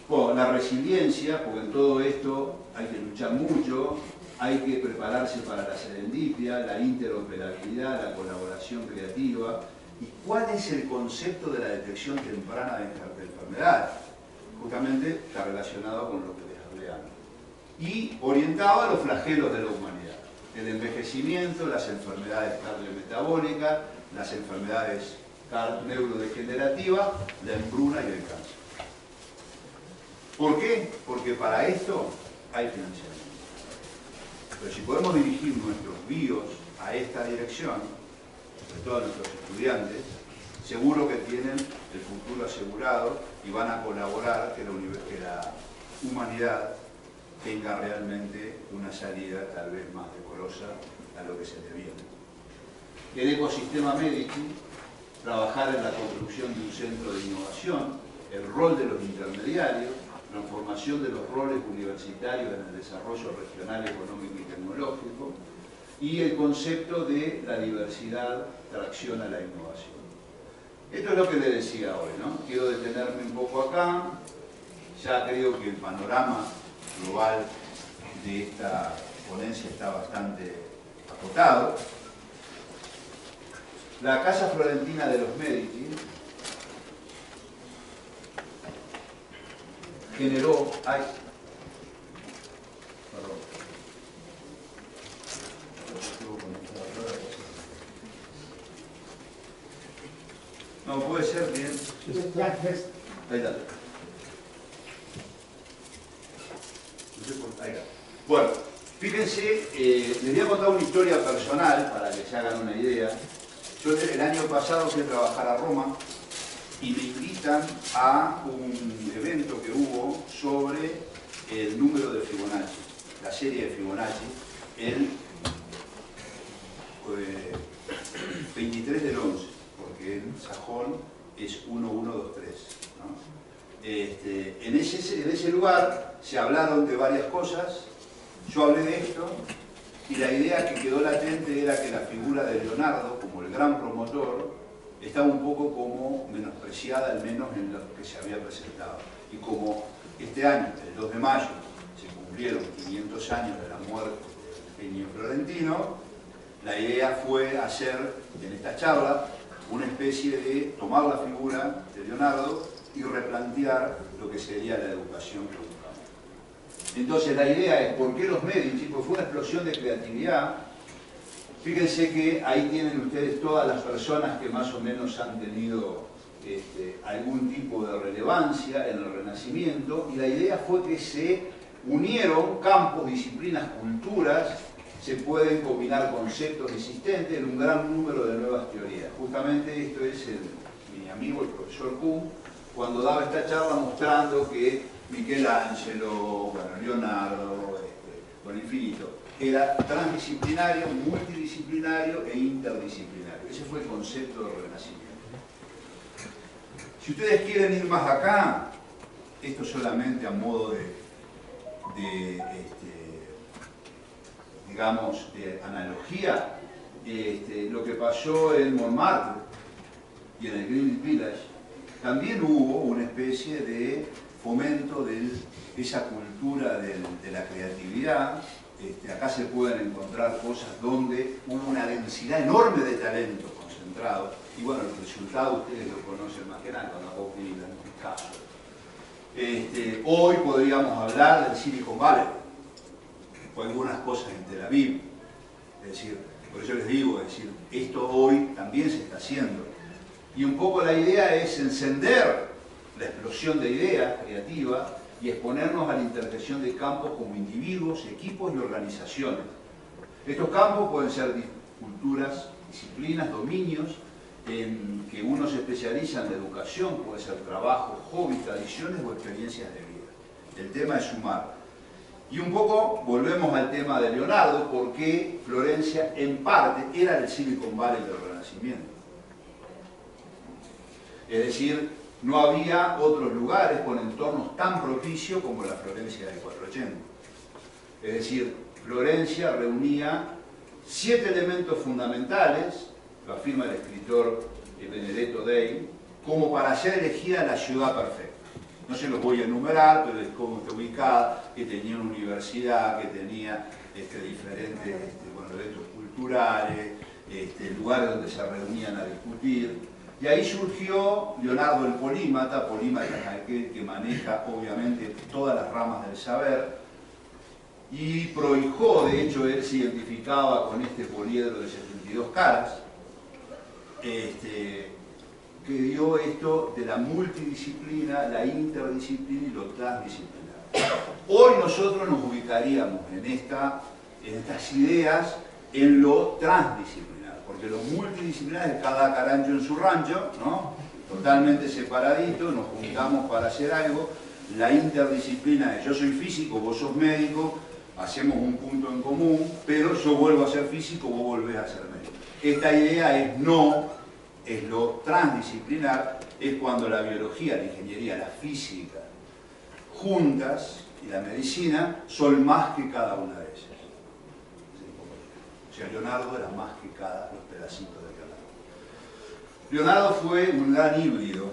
Bueno, la resiliencia, porque en todo esto hay que luchar mucho, hay que prepararse para la serendipia, la interoperabilidad, la colaboración creativa. ¿Y cuál es el concepto de la detección temprana de enfermedades? Justamente está relacionado con lo que les hablé antes. Y orientado a los flagelos de la humanidad. El envejecimiento, las enfermedades cardiometabólicas, las enfermedades neurodegenerativas, la hambruna y el cáncer. ¿Por qué? Porque para esto hay financiamiento. Pero si podemos dirigir nuestros BIOS a esta dirección, sobre todo a nuestros estudiantes, seguro que tienen el futuro asegurado y van a colaborar que la humanidad tenga realmente una salida tal vez más decorosa a lo que se le viene. El ecosistema Medici, trabajar en la construcción de un centro de innovación, el rol de los intermediarios, transformación de los roles universitarios en el desarrollo regional, económico y tecnológico, y el concepto de la diversidad tracción a la innovación. Esto es lo que le decía hoy, ¿no? Quiero detenerme un poco acá. Ya creo que el panorama global de esta ponencia está bastante acotado. La Casa Florentina de los Medici generó... No, puede ser bien. Ahí está. Ahí está. Bueno, fíjense, les voy a contar una historia personal para que se hagan una idea. Yo el año pasado fui a trabajar a Roma y me invitan a un evento que hubo sobre el número de Fibonacci, la serie de Fibonacci, el 23 del 11, porque en sajón es 1123, ¿no? En ese lugar se hablaron de varias cosas, yo hablé de esto, y la idea que quedó latente era que la figura de Leonardo, como el gran promotor, estaba un poco como menospreciada, al menos en lo que se había presentado. Y como este año, el 2 de mayo, se cumplieron 500 años de la muerte del genio florentino, la idea fue hacer en esta charla una especie de tomar la figura de Leonardo y replantear lo que sería la educación que buscamos. Entonces la idea es, ¿por qué los Medici? Pues fue una explosión de creatividad. Fíjense que ahí tienen ustedes todas las personas que más o menos han tenido algún tipo de relevancia en el Renacimiento, y la idea fue que se unieron campos, disciplinas, culturas, se pueden combinar conceptos existentes en un gran número de nuevas teorías. Justamente esto es mi amigo, el profesor Kuhn, cuando daba esta charla mostrando que Michelangelo, bueno, Leonardo, con infinito, era transdisciplinario, multidisciplinario e interdisciplinario. Ese fue el concepto del Renacimiento. Si ustedes quieren ir más acá, esto solamente a modo digamos, de analogía, lo que pasó en Montmartre y en el Greenwich Village, también hubo una especie de fomento de esa cultura de la creatividad. Acá se pueden encontrar cosas donde hubo una densidad enorme de talento concentrado, y bueno, el resultado ustedes lo conocen más que nada, con la Bob Dylan, en este caso. Hoy podríamos hablar del Silicon Valley, o algunas cosas en Tel Aviv. Es decir, Por eso les digo, es decir, esto hoy también se está haciendo. Y un poco la idea es encender la explosión de ideas creativas y exponernos a la intersección de campos como individuos, equipos y organizaciones. Estos campos pueden ser culturas, disciplinas, dominios, en que uno se especializa en la educación, puede ser trabajo, hobby, tradiciones o experiencias de vida. El tema es sumar. Y un poco volvemos al tema de Leonardo, porque Florencia en parte era el Silicon Valley del Renacimiento. Es decir, no había otros lugares con entornos tan propicios como la Florencia del 480. Es decir, Florencia reunía 7 elementos fundamentales, lo afirma el escritor Benedetto Dei, como para ser elegida la ciudad perfecta. No se los voy a enumerar, pero es cómo está ubicada, que tenía una universidad, que tenía diferentes eventos culturales, lugares donde se reunían a discutir. Y ahí surgió Leonardo el polímata es aquel que maneja obviamente todas las ramas del saber, y prohijó, de hecho él se identificaba con este poliedro de 72 caras, que dio esto de la multidisciplina, la interdisciplina y lo transdisciplinar. Hoy nosotros nos ubicaríamos en estas ideas en lo transdisciplinar, porque lo multidisciplinar es cada carancho en su rancho, ¿no? Totalmente separadito, nos juntamos para hacer algo. La interdisciplina es yo soy físico, vos sos médico, hacemos un punto en común, pero yo vuelvo a ser físico, vos volvés a ser médico. Esta idea es lo transdisciplinar, es cuando la biología, la ingeniería, la física, juntas, y la medicina, son más que cada una de ellas. O sea, Leonardo era más que los pedacitos de Leonardo. Leonardo fue un gran híbrido,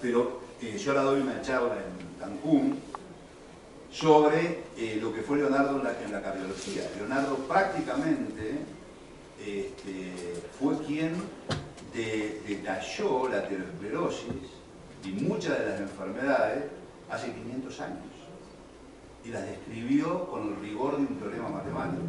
pero yo ahora doy una charla en Cancún sobre lo que fue Leonardo en la cardiología. Leonardo prácticamente fue quien detalló la aterosclerosis y muchas de las enfermedades hace 500 años y las describió con el rigor de un teorema matemático.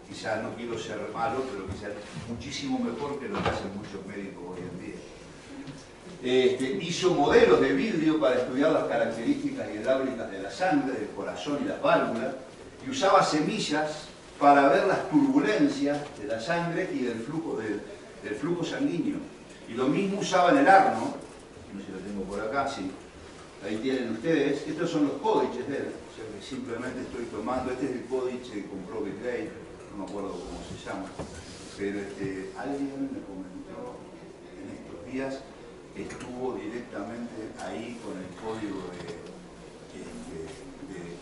Quizás no quiero ser malo, pero quizás muchísimo mejor que lo que hacen muchos médicos hoy en día. Hizo modelos de vidrio para estudiar las características hidráulicas de la sangre, del corazón y las válvulas, y usaba semillas para ver las turbulencias de la sangre y del flujo sanguíneo. Y lo mismo usaba en el Arno, no sé si lo tengo por acá, sí. Ahí tienen ustedes, estos son los códices de él, o sea que simplemente estoy tomando, este es el códice que compró Bill Gates, no me acuerdo cómo se llama, pero alguien me comentó en estos días que estuvo directamente ahí con el código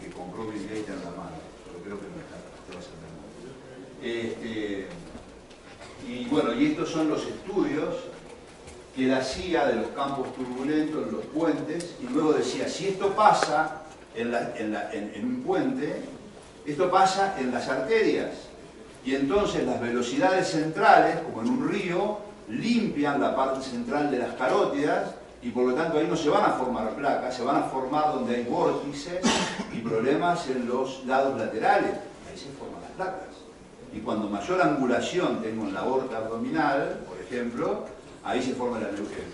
que compró Bill Gates en la mano, pero creo que no está, te vas a tener. Y bueno, y estos son los estudios que él hacía de los campos turbulentos, en los puentes, y luego decía, si esto pasa en un puente, esto pasa en las arterias, y entonces las velocidades centrales, como en un río, limpian la parte central de las carótidas, y por lo tanto ahí no se van a formar placas, se van a formar donde hay vórtices y problemas en los lados laterales, ahí se forman las placas. Y cuando mayor angulación tengo en la aorta abdominal, por ejemplo, ahí se forma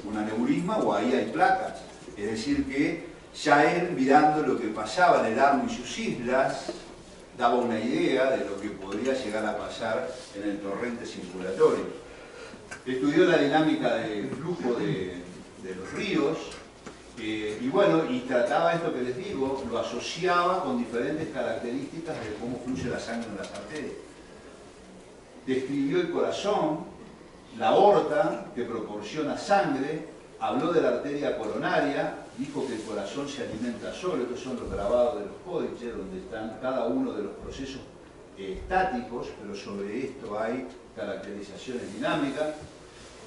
un aneurisma o ahí hay placas. Es decir que ya él, mirando lo que pasaba en el Arno y sus islas, daba una idea de lo que podría llegar a pasar en el torrente circulatorio. Estudió la dinámica de flujo de los ríos, y bueno, y trataba esto que les digo, lo asociaba con diferentes características de cómo fluye la sangre en las arterias. Describió el corazón, la aorta, que proporciona sangre, habló de la arteria coronaria, dijo que el corazón se alimenta solo. Estos son los grabados de los códices, donde están cada uno de los procesos estáticos, pero sobre esto hay caracterizaciones dinámicas.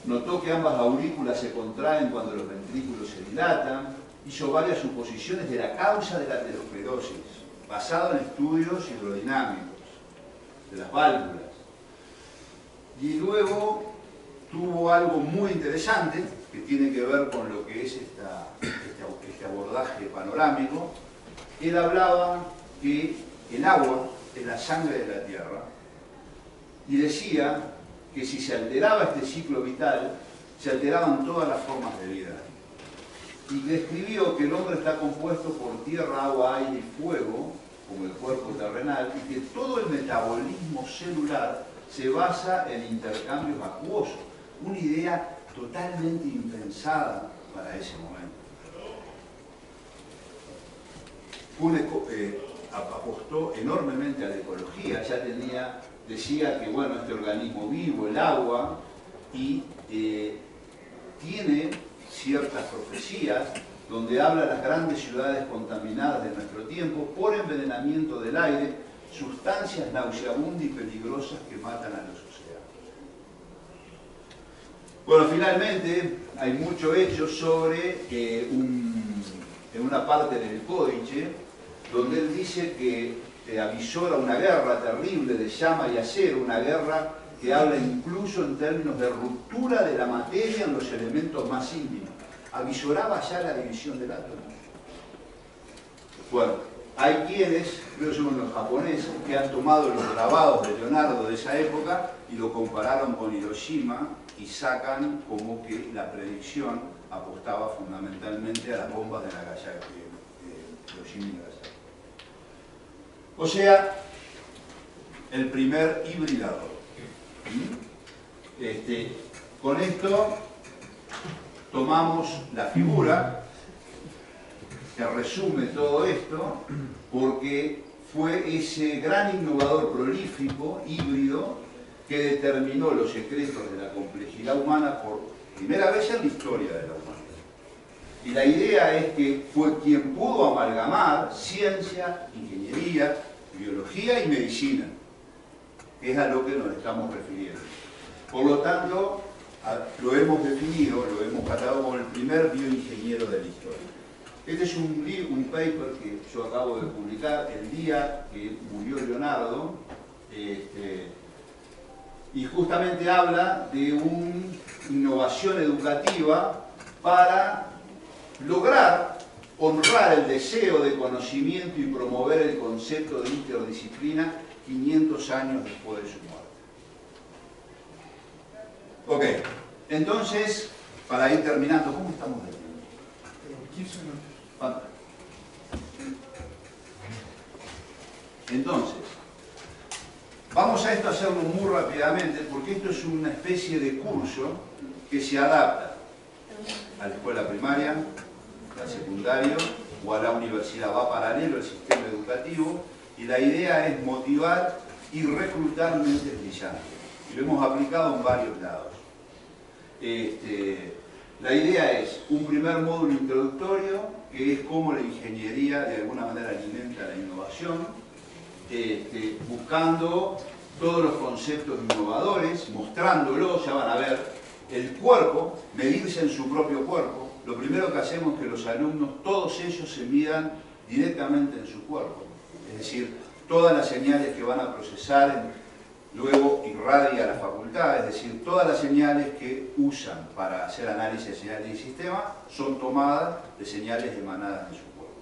Notó que ambas aurículas se contraen cuando los ventrículos se dilatan. Hizo varias suposiciones de la causa de la aterosclerosis, basado en estudios hidrodinámicos de las válvulas. Y luego tuvo algo muy interesante que tiene que ver con lo que es este abordaje panorámico. Él hablaba que el agua es la sangre de la tierra y decía que si se alteraba este ciclo vital, se alteraban todas las formas de vida. Y describió que el hombre está compuesto por tierra, agua, aire y fuego, como el cuerpo terrenal, y que todo el metabolismo celular se basa en intercambios acuosos. Una idea totalmente impensada para ese momento. Apostó enormemente a la ecología, ya decía que bueno, este organismo vivo, el agua, y tiene ciertas profecías donde habla de las grandes ciudades contaminadas de nuestro tiempo por envenenamiento del aire, sustancias nauseabundas y peligrosas que matan a los océanos. Bueno, finalmente hay mucho hecho sobre en una parte del códice donde él dice que avisora una guerra terrible de llama y acero, una guerra que habla incluso en términos de ruptura de la materia en los elementos más íntimos. Avisoraba ya la división del átomo. Bueno, hay quienes, creo que son los japoneses, que han tomado los grabados de Leonardo de esa época y lo compararon con Hiroshima y sacan como que la predicción apostaba fundamentalmente a las bombas de Nagasaki, Hiroshima y Nagasaki. O sea, el primer hibridador. Con esto tomamos la figura que resume todo esto, porque fue ese gran innovador prolífico, híbrido, que determinó los secretos de la complejidad humana por primera vez en la historia de la humanidad. Y la idea es que fue quien pudo amalgamar ciencia, ingeniería, biología y medicina, que es a lo que nos estamos refiriendo. Por lo tanto, lo hemos definido, lo hemos catalogado como el primer bioingeniero de la historia. Este es un paper que yo acabo de publicar el día que murió Leonardo, y justamente habla de una innovación educativa para lograr honrar el deseo de conocimiento y promover el concepto de interdisciplina 500 años después de su muerte. Ok, entonces, para ir terminando, ¿cómo estamos de tiempo? 15 minutos. Fantástico. Entonces, vamos a hacerlo muy rápidamente, porque esto es una especie de curso que se adapta a la escuela primaria, al secundario o a la universidad. Va paralelo al sistema educativo y la idea es motivar y reclutar mentes brillantes. Y lo hemos aplicado en varios lados. La idea es un primer módulo introductorio, que es cómo la ingeniería de alguna manera alimenta la innovación, buscando todos los conceptos innovadores, mostrándolos. Ya van a ver el cuerpo, medirse en su propio cuerpo. Lo primero que hacemos es que los alumnos, todos ellos se midan directamente en su cuerpo. Es decir, todas las señales que van a procesar luego irradia a la facultad, es decir, todas las señales que usan para hacer análisis de señales del sistema son tomadas de señales emanadas de su cuerpo.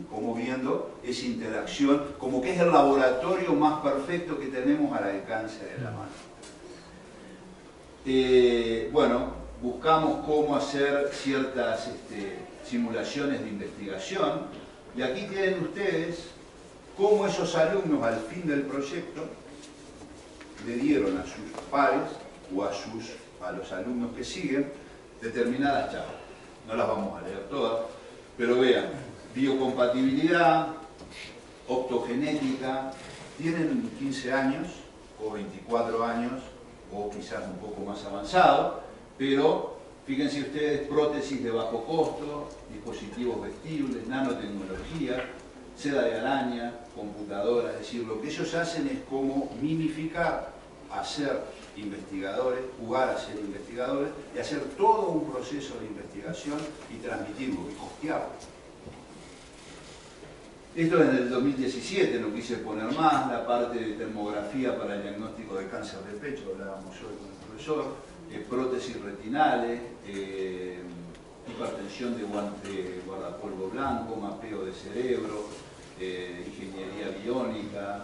Como viendo esa interacción, como que es el laboratorio más perfecto que tenemos al alcance de la mano. Bueno, buscamos cómo hacer ciertas simulaciones de investigación, y aquí tienen ustedes cómo esos alumnos al fin del proyecto le dieron a sus pares o a los alumnos que siguen determinadas charlas. No las vamos a leer todas, pero vean, biocompatibilidad, optogenética, tienen 15 años o 24 años o quizás un poco más avanzado, pero fíjense ustedes, prótesis de bajo costo, dispositivos vestibles, nanotecnología, seda de araña, computadora, es decir, lo que ellos hacen es como mimificar a ser investigadores, jugar a ser investigadores y hacer todo un proceso de investigación y transmitirlo y costearlo. Esto es en el 2017, no quise poner más, la parte de termografía para el diagnóstico de cáncer de pecho, hablábamos hoy con el profesor, prótesis retinales, hipertensión de guardapolvo blanco, mapeo de cerebro, ingeniería biónica,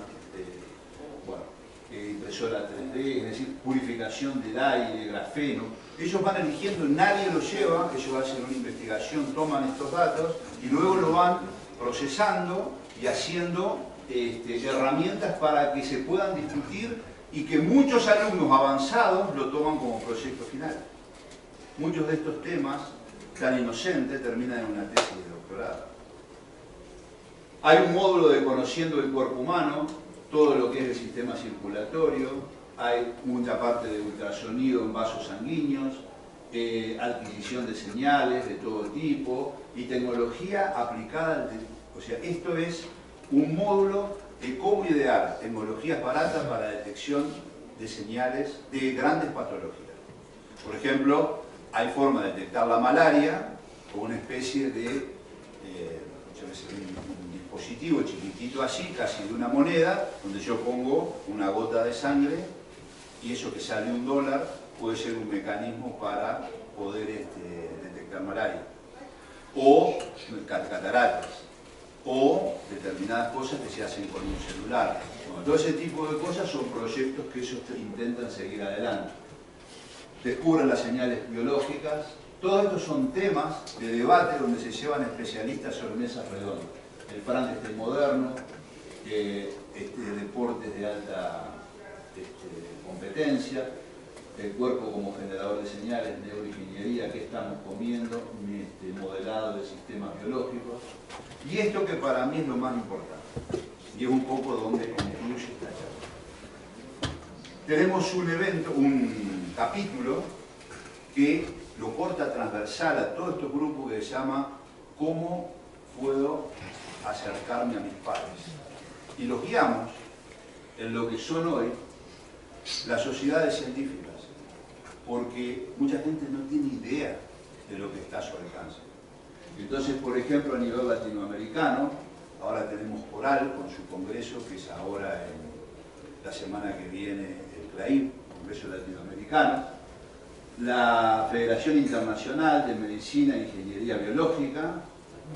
bueno, impresora 3D, es decir, purificación del aire, grafeno. Ellos van eligiendo, nadie los lleva, ellos hacen una investigación, toman estos datos y luego lo van procesando y haciendo herramientas para que se puedan discutir y que muchos alumnos avanzados lo toman como proyecto final. Muchos de estos temas tan inocentes terminan en una tesis de doctorado. Hay un módulo de conociendo el cuerpo humano, todo lo que es el sistema circulatorio, hay mucha parte de ultrasonido en vasos sanguíneos, adquisición de señales de todo tipo y tecnología aplicada. O sea, esto es un módulo de cómo idear tecnologías baratas para la detección de señales de grandes patologías. Por ejemplo, hay forma de detectar la malaria con una especie de un dispositivo chiquitito así, casi de una moneda, donde yo pongo una gota de sangre y eso que sale $1 puede ser un mecanismo para poder detectar malaria. O cataratas, o determinadas cosas que se hacen con un celular. Bueno, todo ese tipo de cosas son proyectos que ellos intentan seguir adelante. Descubren las señales biológicas. Todos estos son temas de debate donde se llevan especialistas sobre mesas redondas. El Frankenstein moderno, deportes de alta competencia, el cuerpo como generador de señales, neuroingeniería, qué estamos comiendo, modelado de sistemas biológicos. Y esto que para mí es lo más importante, y es un poco donde concluye esta charla. Tenemos un evento, un capítulo que lo corta transversal a todos estos grupos que se llama ¿Cómo puedo acercarme a mis padres? Y los guiamos en lo que son hoy las sociedades científicas, porque mucha gente no tiene idea de lo que está a su alcance. Entonces, por ejemplo, a nivel latinoamericano, ahora tenemos Coral con su congreso, que es ahora en la semana que viene el CLAIM, Congreso Latinoamericano, la Federación Internacional de Medicina e Ingeniería Biológica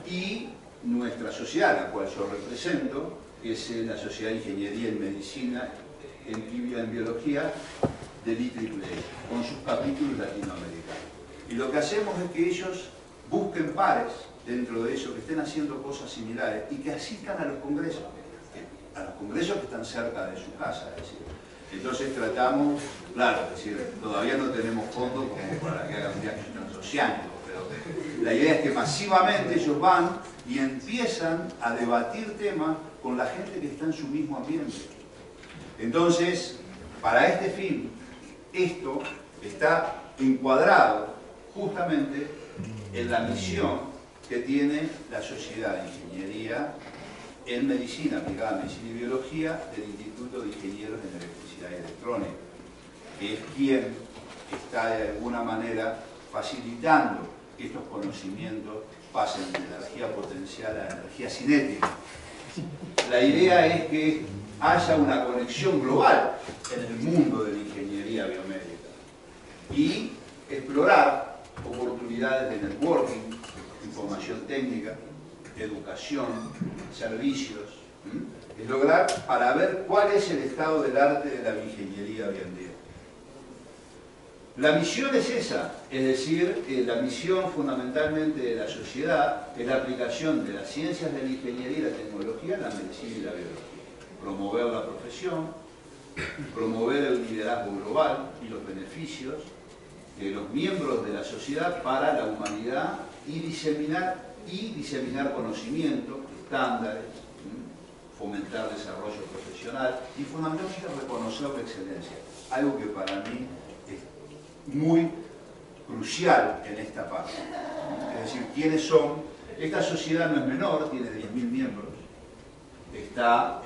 y nuestra sociedad, la cual yo represento, que es la Sociedad de Ingeniería en Medicina en Biología del IEEE, con sus capítulos latinoamericanos. Y lo que hacemos es que ellos busquen pares dentro de eso, que estén haciendo cosas similares y que asistan a los congresos que están cerca de su casa. Es decir, entonces tratamos, claro, es decir, todavía no tenemos fondos como para que hagan viajes transoceánicos, pero la idea es que masivamente ellos van y empiezan a debatir temas con la gente que está en su mismo ambiente. Entonces, para este fin, esto está encuadrado justamente en la misión que tiene la Sociedad de Ingeniería en Medicina aplicada a Medicina y Biología del Instituto de Ingenieros en Electricidad y Electrónica, que es quien está de alguna manera facilitando que estos conocimientos pasen de energía potencial a energía cinética. La idea es que haya una conexión global en el mundo de la ingeniería biomédica y explorar oportunidades de networking, información técnica, educación, servicios, es lograr para ver cuál es el estado del arte de la bioingeniería hoy en día. La misión es esa, es decir, la misión fundamentalmente de la sociedad es la aplicación de las ciencias de la ingeniería y la tecnología en la medicina y la biología. Promover la profesión, promover el liderazgo global y los beneficios de los miembros de la sociedad para la humanidad y diseminar conocimiento, estándares, fomentar desarrollo profesional y fundamentalmente reconocer la excelencia, algo que para mí es muy crucial en esta parte. Es decir, ¿quiénes son? Esta sociedad no es menor, tiene 10.000 miembros, está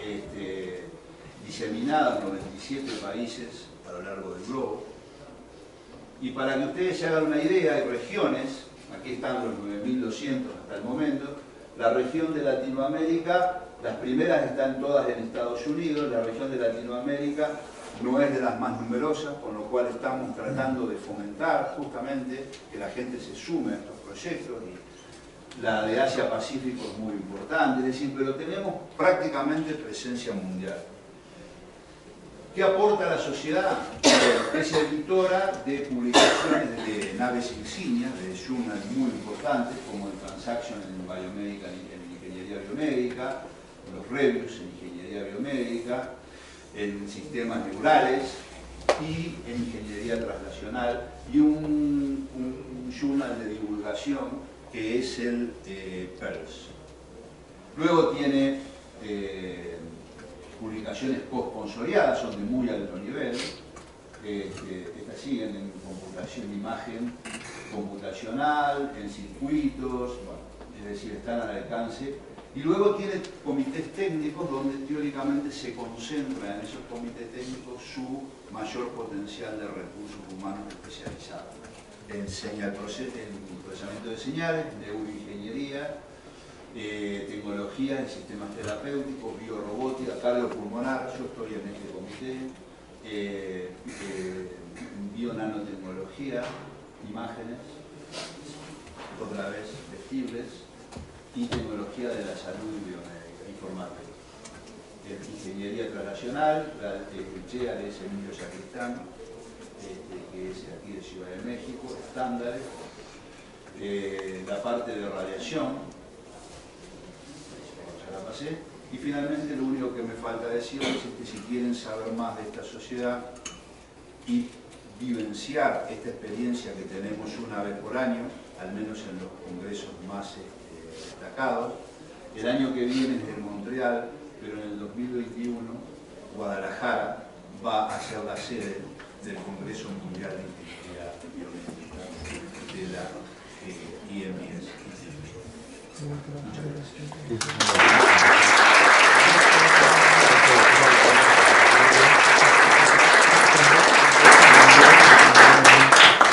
diseminada en 97 países a lo largo del globo. Y para que ustedes se hagan una idea, hay regiones, aquí están los 9.200 hasta el momento, la región de Latinoamérica, las primeras están todas en Estados Unidos, la región de Latinoamérica no es de las más numerosas, con lo cual estamos tratando de fomentar justamente que la gente se sume a estos proyectos. Y la de Asia-Pacífico es muy importante, es decir, pero tenemos prácticamente presencia mundial. ¿Qué aporta a la sociedad? Es editora de publicaciones de naves insignias, de journals muy importantes, como el Transaction en Biomedical, en Ingeniería Biomédica, los Reviews en Ingeniería Biomédica, en Sistemas Neurales y en Ingeniería Translacional, y un journal de divulgación que es el PERS. Luego tiene publicaciones post-sponsoriadas, son de muy alto nivel. Estas siguen en computación de imagen computacional, en circuitos, bueno, es decir, están al alcance. Y luego tiene comités técnicos donde teóricamente se concentra en esos comités técnicos su mayor potencial de recursos humanos especializados. Enseña el procesamiento de señales, neuroingeniería, tecnología en sistemas terapéuticos, biorrobótica, cardiopulmonar, yo estoy en este comité, bionanotecnología, imágenes, otra vez vestibles, y tecnología de la salud y biomédica, informática. Ingeniería translacional, el CHEAR es Emilio Sacristán, que es aquí de Ciudad de México, estándares, la parte de radiación, ya la pasé, y finalmente lo único que me falta decirles es que si quieren saber más de esta sociedad y vivenciar esta experiencia que tenemos una vez por año, al menos en los congresos más destacados, el año que viene es en Montreal, pero en el 2021 Guadalajara va a ser la sede del Congreso Mundial de Ingeniería Biomédica de la IMS.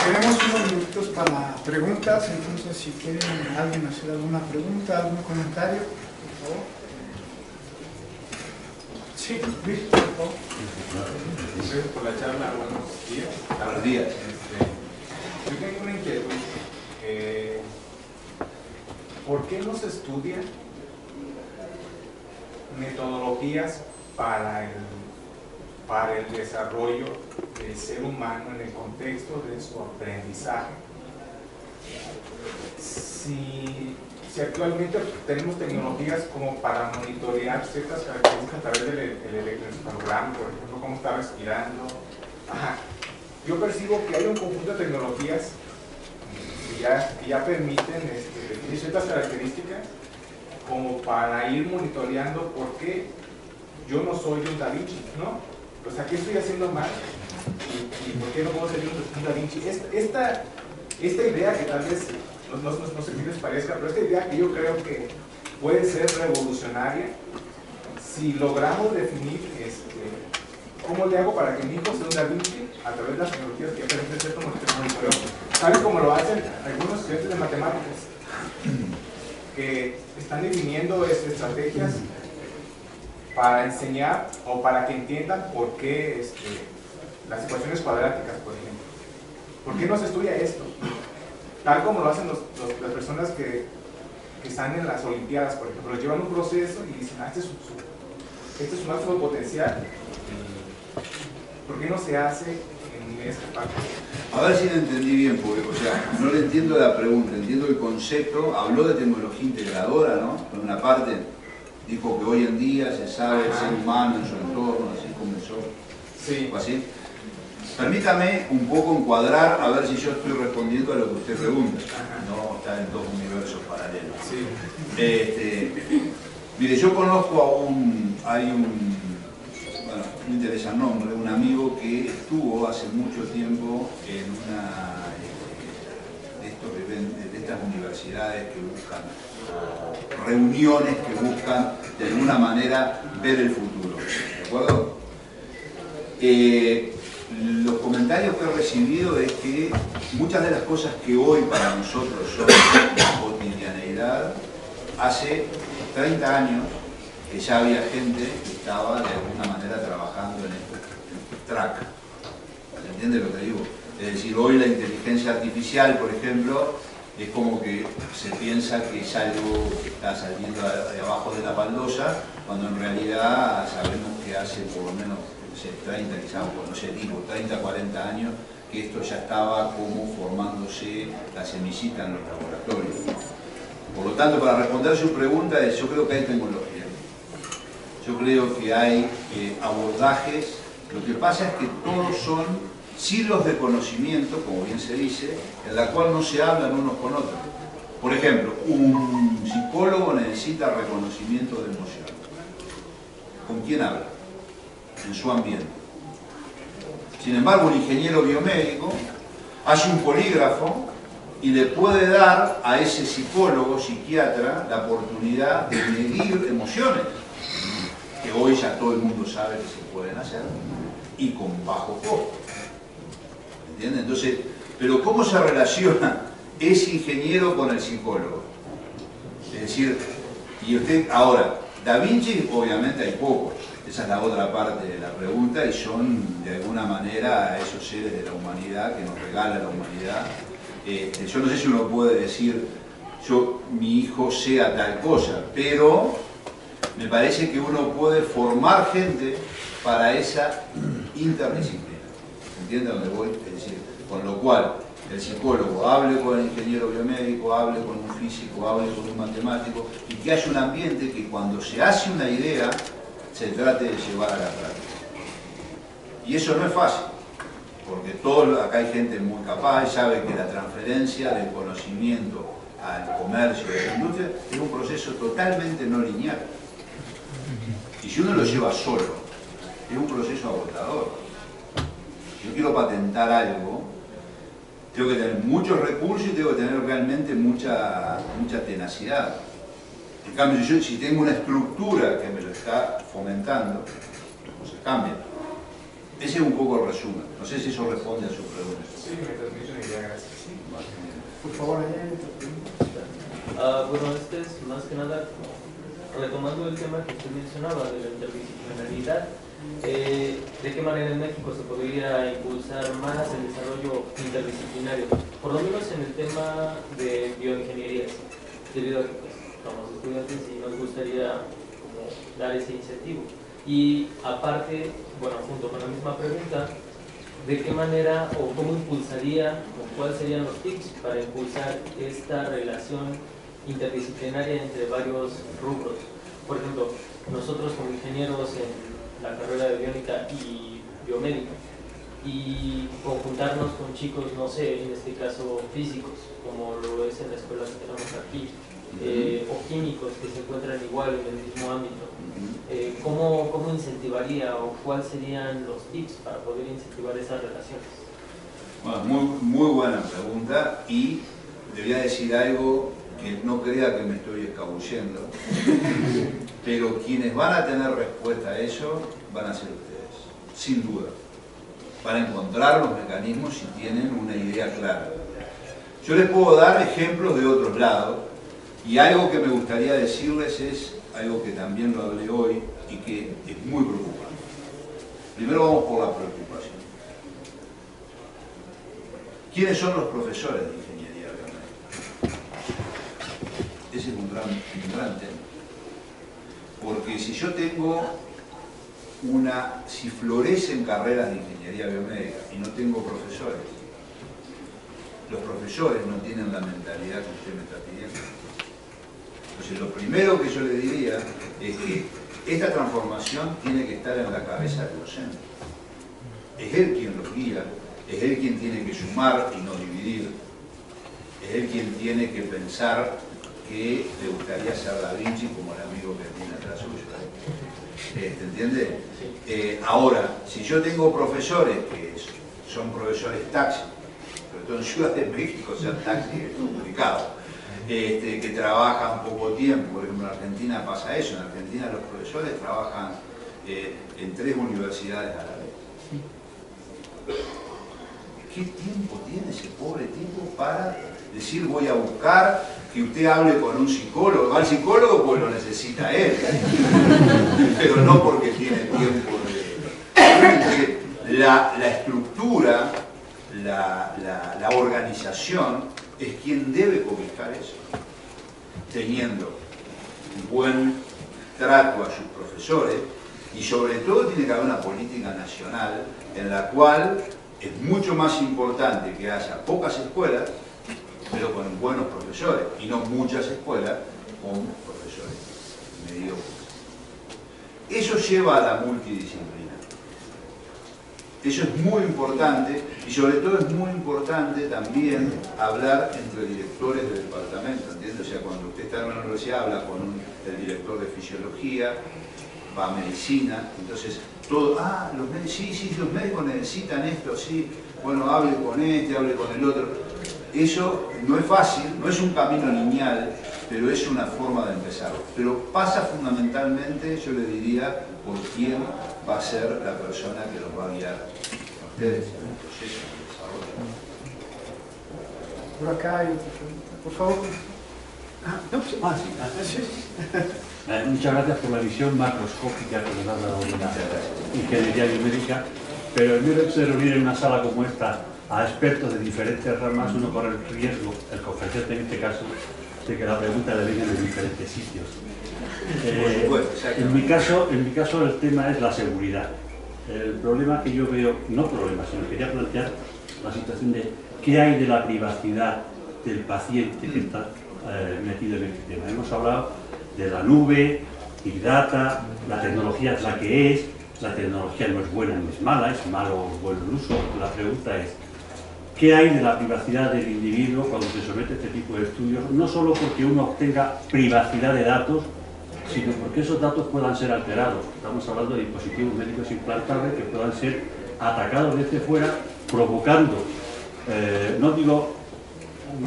Tenemos unos minutos para preguntas, entonces si quieren alguien hacer alguna pregunta, algún comentario, por favor. Sí, Luis, por favor. Gracias por la charla, buenos días. Buenos días. Yo tengo una inquietud. ¿Por qué no se estudian metodologías para el desarrollo del ser humano en el contexto de su aprendizaje? Si actualmente tenemos tecnologías como para monitorear ciertas características a través del electroencefalograma, por ejemplo, cómo está respirando. Yo percibo que hay un conjunto de tecnologías que ya permiten definir ciertas características como para ir monitoreando por qué yo no soy un Da Vinci, ¿no? O sea, ¿qué estoy haciendo mal? ¿Y por qué no puedo ser un Da Vinci? Esta idea que tal vez no sé qué les parezca, pero esta idea que yo creo que puede ser revolucionaria si logramos definir cómo le hago para que mi hijo sea un Da Vinci a través de las tecnologías que permiten cierto monitoreo. ¿Sabes cómo lo hacen algunos estudiantes de matemáticas? Que están definiendo estrategias para enseñar o para que entiendan por qué las ecuaciones cuadráticas, por ejemplo. ¿Por qué no se estudia esto? Tal como lo hacen las personas que están en las Olimpiadas, por ejemplo, llevan un proceso y dicen, este es su máximo potencial. ¿Por qué no se hace en esta parte? A ver si lo entendí bien, porque, o sea, no le entiendo la pregunta, entiendo el concepto. Habló de tecnología integradora, ¿no? Por una parte, dijo que hoy en día se sabe el ser humano en su entorno, así comenzó. Sí. ¿O así? Permítame un poco encuadrar, a ver si yo estoy respondiendo a lo que usted pregunta. No está en dos universos paralelos. Sí. Mire, yo conozco bueno, me interesa el nombre, un amigo que estuvo hace mucho tiempo en una de estas universidades que buscan, reuniones que buscan de alguna manera ver el futuro, ¿de acuerdo? Los comentarios que he recibido es que muchas de las cosas que hoy para nosotros son cotidianeidad, hace 30 años que ya había gente que estaba de alguna manera trabajando en este track. ¿Se entiende lo que digo? Es decir, hoy la inteligencia artificial, por ejemplo, es como que se piensa que es algo que está saliendo de abajo de la baldosa, cuando en realidad sabemos que hace por lo menos no sé, 30 quizás, no sé, digo, 30, 40 años, que esto ya estaba como formándose la semillita en los laboratorios. Por lo tanto, para responder su pregunta, yo creo que hay tecnología. Yo creo que hay abordajes. Lo que pasa es que todos son silos de conocimiento, como bien se dice, en la cual no se hablan unos con otros. Por ejemplo, un psicólogo necesita reconocimiento de emociones. ¿Con quién habla? En su ambiente. Sin embargo, un ingeniero biomédico hace un polígrafo y le puede dar a ese psicólogo, psiquiatra, la oportunidad de medir emociones, que hoy ya todo el mundo sabe que se pueden hacer, y con bajo costo. ¿Entienden? Entonces, pero ¿cómo se relaciona ese ingeniero con el psicólogo? Es decir, y usted, ahora, Da Vinci obviamente hay pocos, esa es la otra parte de la pregunta, y son de alguna manera esos seres de la humanidad que nos regala la humanidad. Yo no sé si uno puede decir, mi hijo sea tal cosa, pero me parece que uno puede formar gente para esa interdisciplina. ¿Entiende a dónde voy? Es decir, con lo cual el psicólogo hable con el ingeniero biomédico, hable con un físico, hable con un matemático, y que haya un ambiente que cuando se hace una idea se trate de llevar a la práctica. Y eso no es fácil, porque acá hay gente muy capaz y sabe que la transferencia del conocimiento al comercio, a la industria, es un proceso totalmente no lineal. Y si uno lo lleva solo, es un proceso agotador. Yo quiero patentar algo, tengo que tener muchos recursos y tengo que tener realmente mucha tenacidad. En cambio, si tengo una estructura que me lo está fomentando, pues cambia. Ese es un poco el resumen. No sé si eso responde a su pregunta. Sí, me transmite una idea, gracias. Sí. Por favor, allá. Bueno, este es más que nada retomando el tema que usted mencionaba de la interdisciplinaridad. ¿De qué manera en México se podría impulsar más el desarrollo interdisciplinario? Por lo menos en el tema de bioingenierías, debido a que pues, somos estudiantes y nos gustaría como, dar ese incentivo. Y aparte, bueno, junto con la misma pregunta, ¿de qué manera o cómo impulsaría o cuáles serían los tips para impulsar esta relación interdisciplinaria entre varios rubros? Por ejemplo, nosotros como ingenieros en la carrera de biónica y biomédica, y conjuntarnos con chicos, no sé, en este caso físicos, como lo es en la escuela que tenemos aquí, o químicos que se encuentran igual en el mismo ámbito. ¿Cómo incentivaría o cuáles serían los tips para poder incentivar esas relaciones? Bueno, muy buena pregunta, y le voy a decir algo que no crea que me estoy escabullendo, pero quienes van a tener respuesta a eso van a ser ustedes, sin duda. Van a encontrar los mecanismos si tienen una idea clara. Yo les puedo dar ejemplos de otros lados, y algo que me gustaría decirles es algo que también lo hablé hoy y que es muy preocupante. Primero vamos por la preocupación. ¿Quiénes son los profesores de ingeniería biomédica? Ese es un gran tema. Porque si yo tengo si florecen carreras de ingeniería biomédica y no tengo profesores, los profesores no tienen la mentalidad que usted me está pidiendo. Entonces, lo primero que yo le diría es que esta transformación tiene que estar en la cabeza del docente. Es él quien los guía, es él quien tiene que sumar y no dividir, es él quien tiene que pensar que le gustaría ser Da Vinci como el amigo que tiene atrás suyo. ¿Te entiende? Ahora, si yo tengo profesores que son profesores taxi, sobre todo en Ciudad de México ser taxi es complicado, que trabajan poco tiempo, por ejemplo en Argentina pasa eso, en Argentina los profesores trabajan en 3 universidades a la vez. ¿Qué tiempo tiene ese pobre tipo para decir voy a buscar que usted hable con un psicólogo? Al psicólogo pues lo necesita él, pero no porque tiene tiempo de... La estructura, la organización es quien debe cobijar eso, teniendo un buen trato a sus profesores, Y sobre todo tiene que haber una política nacional en la cual es mucho más importante que haya pocas escuelas, pero con buenos profesores, y no muchas escuelas con profesores mediocres. Eso lleva a la multidisciplina. Eso es muy importante, y sobre todo es muy importante también hablar entre directores del departamento, ¿entiendes? O sea, cuando usted está en una universidad, habla con el director de fisiología, va a medicina, entonces todo, los médicos, sí, los médicos necesitan esto, sí, bueno, hable con este, hable con el otro. Eso no es fácil, no es un camino lineal, pero es una forma de empezar. Pero pasa fundamentalmente, yo le diría, por quién va a ser la persona que los va a guiar a ustedes en el proceso de desarrollo. Por acá hay otra pregunta, por favor. Muchas gracias por la visión macroscópica que nos ha dado de la ingeniería biomédica, pero el mero hecho de reunir en una sala como esta a expertos de diferentes ramas, uno corre el riesgo, el conferenciante en este caso, de que la pregunta le venga de diferentes sitios. En mi caso el tema es la seguridad. El problema que yo veo, no problema, sino que quería plantear la situación de qué hay de la privacidad del paciente que está metido en este tema. Hemos hablado de la nube, Big Data, la tecnología es la que es, la tecnología no es buena ni es mala, es malo o bueno el uso. La pregunta es, ¿qué hay de la privacidad del individuo cuando se somete a este tipo de estudios? No solo porque uno obtenga privacidad de datos, sino porque esos datos puedan ser alterados. Estamos hablando de dispositivos médicos implantables que puedan ser atacados desde fuera, provocando, no digo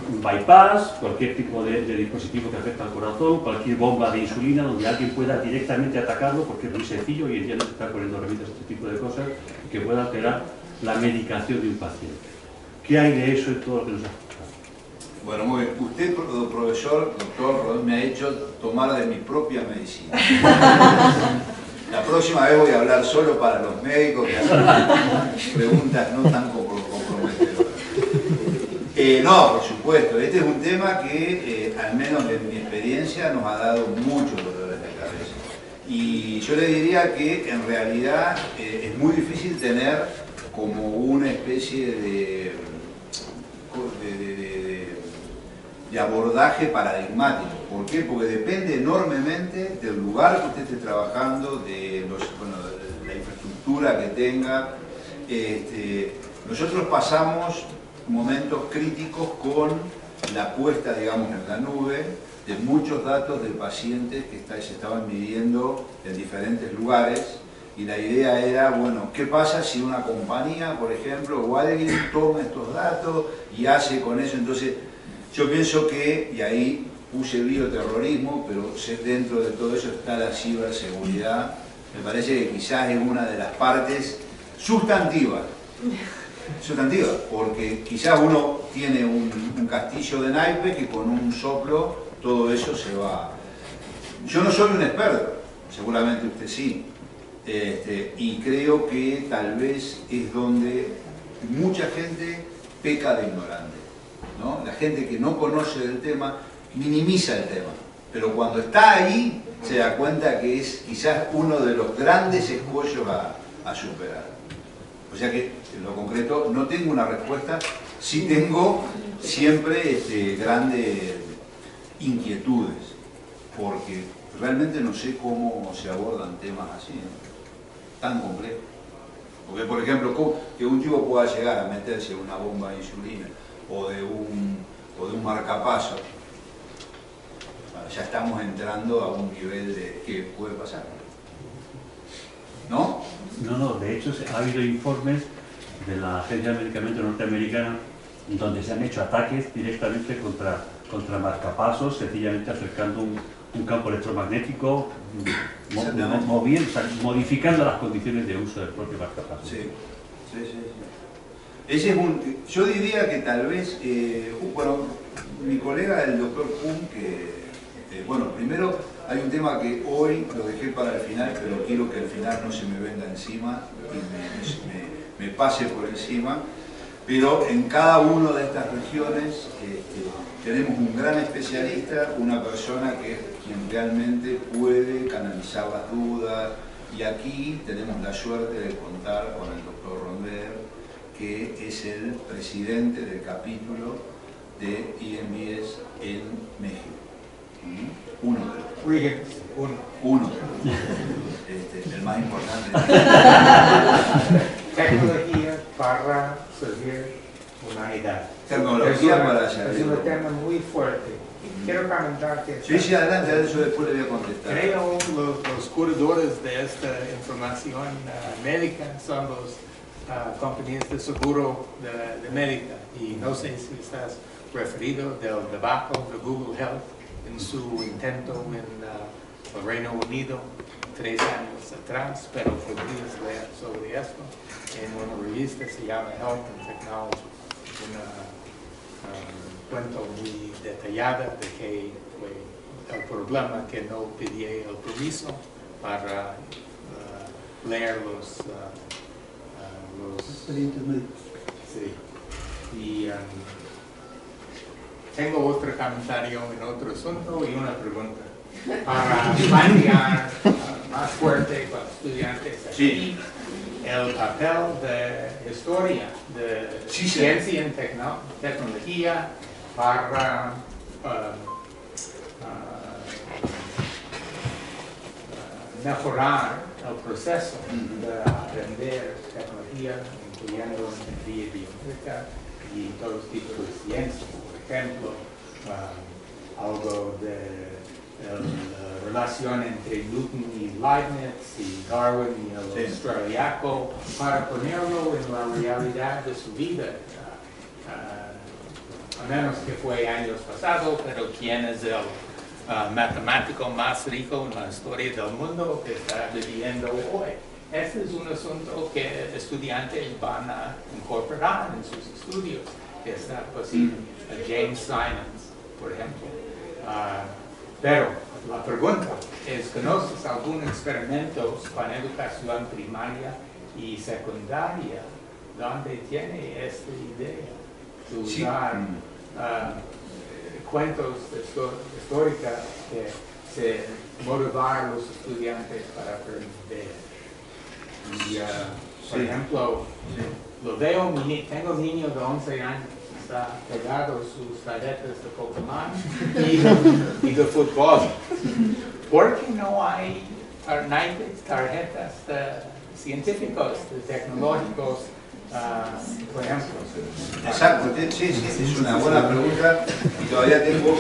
un bypass, cualquier tipo de dispositivo que afecta al corazón, cualquier bomba de insulina donde alguien pueda directamente atacarlo, porque es muy sencillo y ya no se está poniendo remedios a este tipo de cosas, que pueda alterar la medicación de un paciente. ¿Qué hay de eso en todo lo que nos ha explicado? Bueno, muy bien. Usted, profesor, doctor, me ha hecho tomar de mi propia medicina. La próxima vez voy a hablar solo para los médicos que hacen preguntas no tan comprometedoras. No, por supuesto, este es un tema que, al menos en mi experiencia, nos ha dado muchos dolores de cabeza. Y yo le diría que, en realidad, es muy difícil tener como una especie de abordaje paradigmático. ¿Por qué? Porque depende enormemente del lugar que usted esté trabajando, de la infraestructura que tenga. Nosotros pasamos momentos críticos con la puesta, digamos, en la nube de muchos datos de pacientes que se estaban midiendo en diferentes lugares, y la idea era, bueno, ¿qué pasa si una compañía, por ejemplo, o alguien toma estos datos y hace con eso? Entonces, yo pienso que, y ahí puse bioterrorismo, pero dentro de todo eso está la ciberseguridad. Me parece que quizás es una de las partes sustantivas, porque quizás uno tiene un castillo de naipes que con un soplo todo eso se va. Yo no soy un experto, seguramente usted sí, y creo que tal vez es donde mucha gente peca de ignorante, ¿no? La gente que no conoce del tema minimiza el tema, pero cuando está ahí se da cuenta que es quizás uno de los grandes escollos a superar. O sea que, en lo concreto, no tengo una respuesta, sí tengo siempre grandes inquietudes, porque realmente no sé cómo se abordan temas así, ¿no? Tan complejos. Porque, por ejemplo, que un tipo pueda llegar a meterse una bomba de insulina o de un marcapaso, bueno, ya estamos entrando a un nivel de qué puede pasar, ¿no? No, de hecho ha habido informes de la Agencia de Medicamentos norteamericana donde se han hecho ataques directamente contra marcapasos, sencillamente acercando un campo electromagnético, modificando las condiciones de uso del propio marcapaso. Sí. Ese es yo diría que tal vez, bueno, mi colega, el doctor Kuhn, bueno, primero hay un tema que hoy lo dejé para el final, pero quiero que al final no se me venga encima y me pase por encima, pero en cada una de estas regiones tenemos un gran especialista, una persona que es quien realmente puede canalizar las dudas Y aquí tenemos la suerte de contar con el doctor Ronder, que es el presidente del capítulo de IMBS en México. Uno de los. Uno de los. El más importante. Tecnología para servir humanidad. Tecnología para servir. Es un tema muy fuerte. Quiero comentar que... Sí, adelante, a eso después le voy a contestar. Creo los curadores de esta información médica son los compañías de seguro de médica, y no sé si estás referido del debacle de Google Health en su intento en el Reino Unido 3 años atrás, pero podrías leer sobre esto en una revista, se llama Health and Technology, un cuento muy detallado de que fue el problema que no pedía el permiso para leer los expedientes médicos. Sí. Y tengo otro comentario en otro asunto y una pregunta para plantear más fuerte con estudiantes aquí. Sí. El papel de historia, de ciencia y tecnología para mejorar el proceso de aprender tecnología, incluyendo ingeniería biomédica y todos tipos de ciencias. Por ejemplo, algo de la relación entre Newton y Leibniz y Darwin y el australiaco, para ponerlo en la realidad de su vida. A menos que fue años pasados, pero ¿quién es el matemático más rico en la historia del mundo que está viviendo hoy? Este es un asunto que estudiantes van a incorporar en sus estudios, que está posible. James Simons, por ejemplo. Pero la pregunta es, ¿conoces algún experimento con educación primaria y secundaria donde tiene esta idea de usar cuentos históricos que se motivar a los estudiantes para aprender? Y, por ejemplo, lo veo, tengo niños de 11 años, está pegado sus tarjetas de Pokémon y de fútbol. ¿Por qué no hay tarjetas de científicos, de tecnológicos, por ejemplo? Exacto, sí, es una buena pregunta y todavía tengo...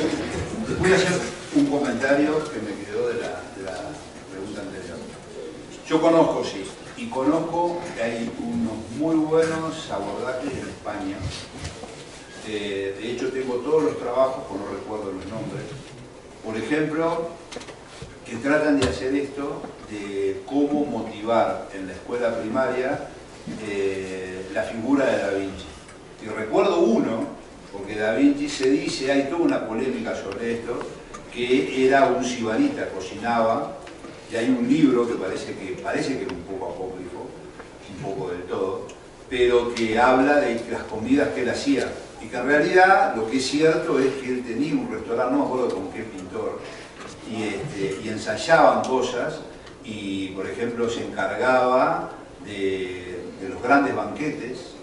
Voy a hacer un comentario que me quedó de la pregunta anterior. Yo conozco, sí, y conozco que hay unos muy buenos abordajes en España. De hecho, tengo todos los trabajos, no recuerdo los nombres, por ejemplo, que tratan de hacer esto, de cómo motivar en la escuela primaria la figura de Da Vinci. Y recuerdo uno, porque Da Vinci se dice, hay toda una polémica sobre esto, que era un sibarita, cocinaba, y hay un libro que parece que es un poco apócrifo, un poco del todo, pero que habla de las comidas que él hacía. Y que en realidad lo que es cierto es que él tenía un restaurante, no me acuerdo con qué pintor, y ensayaban cosas, y por ejemplo se encargaba de los grandes banquetes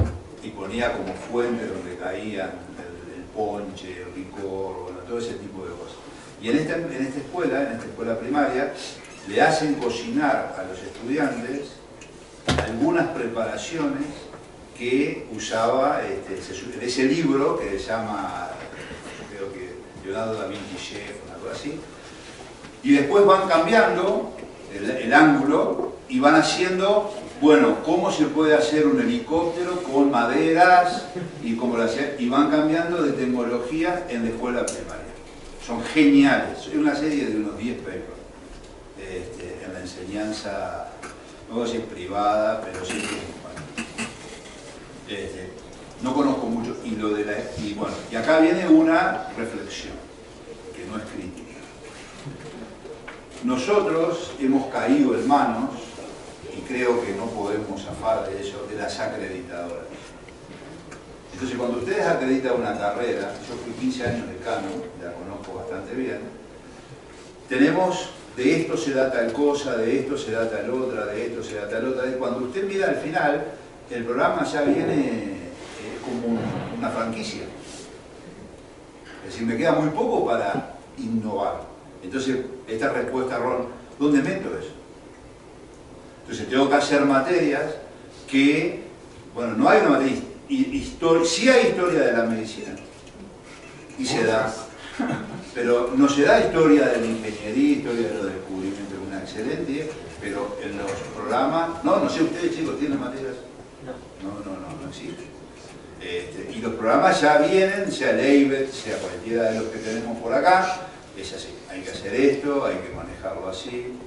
y ponía como fuente donde caían el ponche, el licor, bueno, todo ese tipo de cosas. Y en esta escuela primaria, le hacen cocinar a los estudiantes algunas preparaciones que usaba ese libro que se llama, creo que Leonardo da Vinci Chef, algo así, y después van cambiando el ángulo y van haciendo, bueno, cómo se puede hacer un helicóptero con maderas y cómo lo hacían, y van cambiando de tecnología en la escuela primaria. Son geniales, es una serie de unos 10 papers en la enseñanza, no sé si es privada, pero sí no conozco mucho, y acá viene una reflexión, que no es crítica. Nosotros hemos caído en manos, y creo que no podemos zafar de eso, de las acreditadoras. Entonces, cuando ustedes acreditan una carrera, yo fui 15 años decano, la conozco bastante bien, tenemos de esto se da tal cosa, de esto se da tal otra, de esto se da tal otra. Y cuando usted mira al final, el programa ya viene como una franquicia. Es decir, me queda muy poco para innovar. Entonces, esta respuesta, Ron, ¿dónde meto eso? Entonces, tengo que hacer materias que, bueno, no hay una materia, sí hay historia de la medicina, y se da, pero no se da historia de la ingeniería, historia de los descubrimientos, una excelente, pero en los programas, no sé ustedes chicos, ¿tienen materias? No existe. Y los programas ya vienen, sea el EIBET, sea cualquiera de los que tenemos por acá, es así, hay que hacer esto, hay que manejarlo así.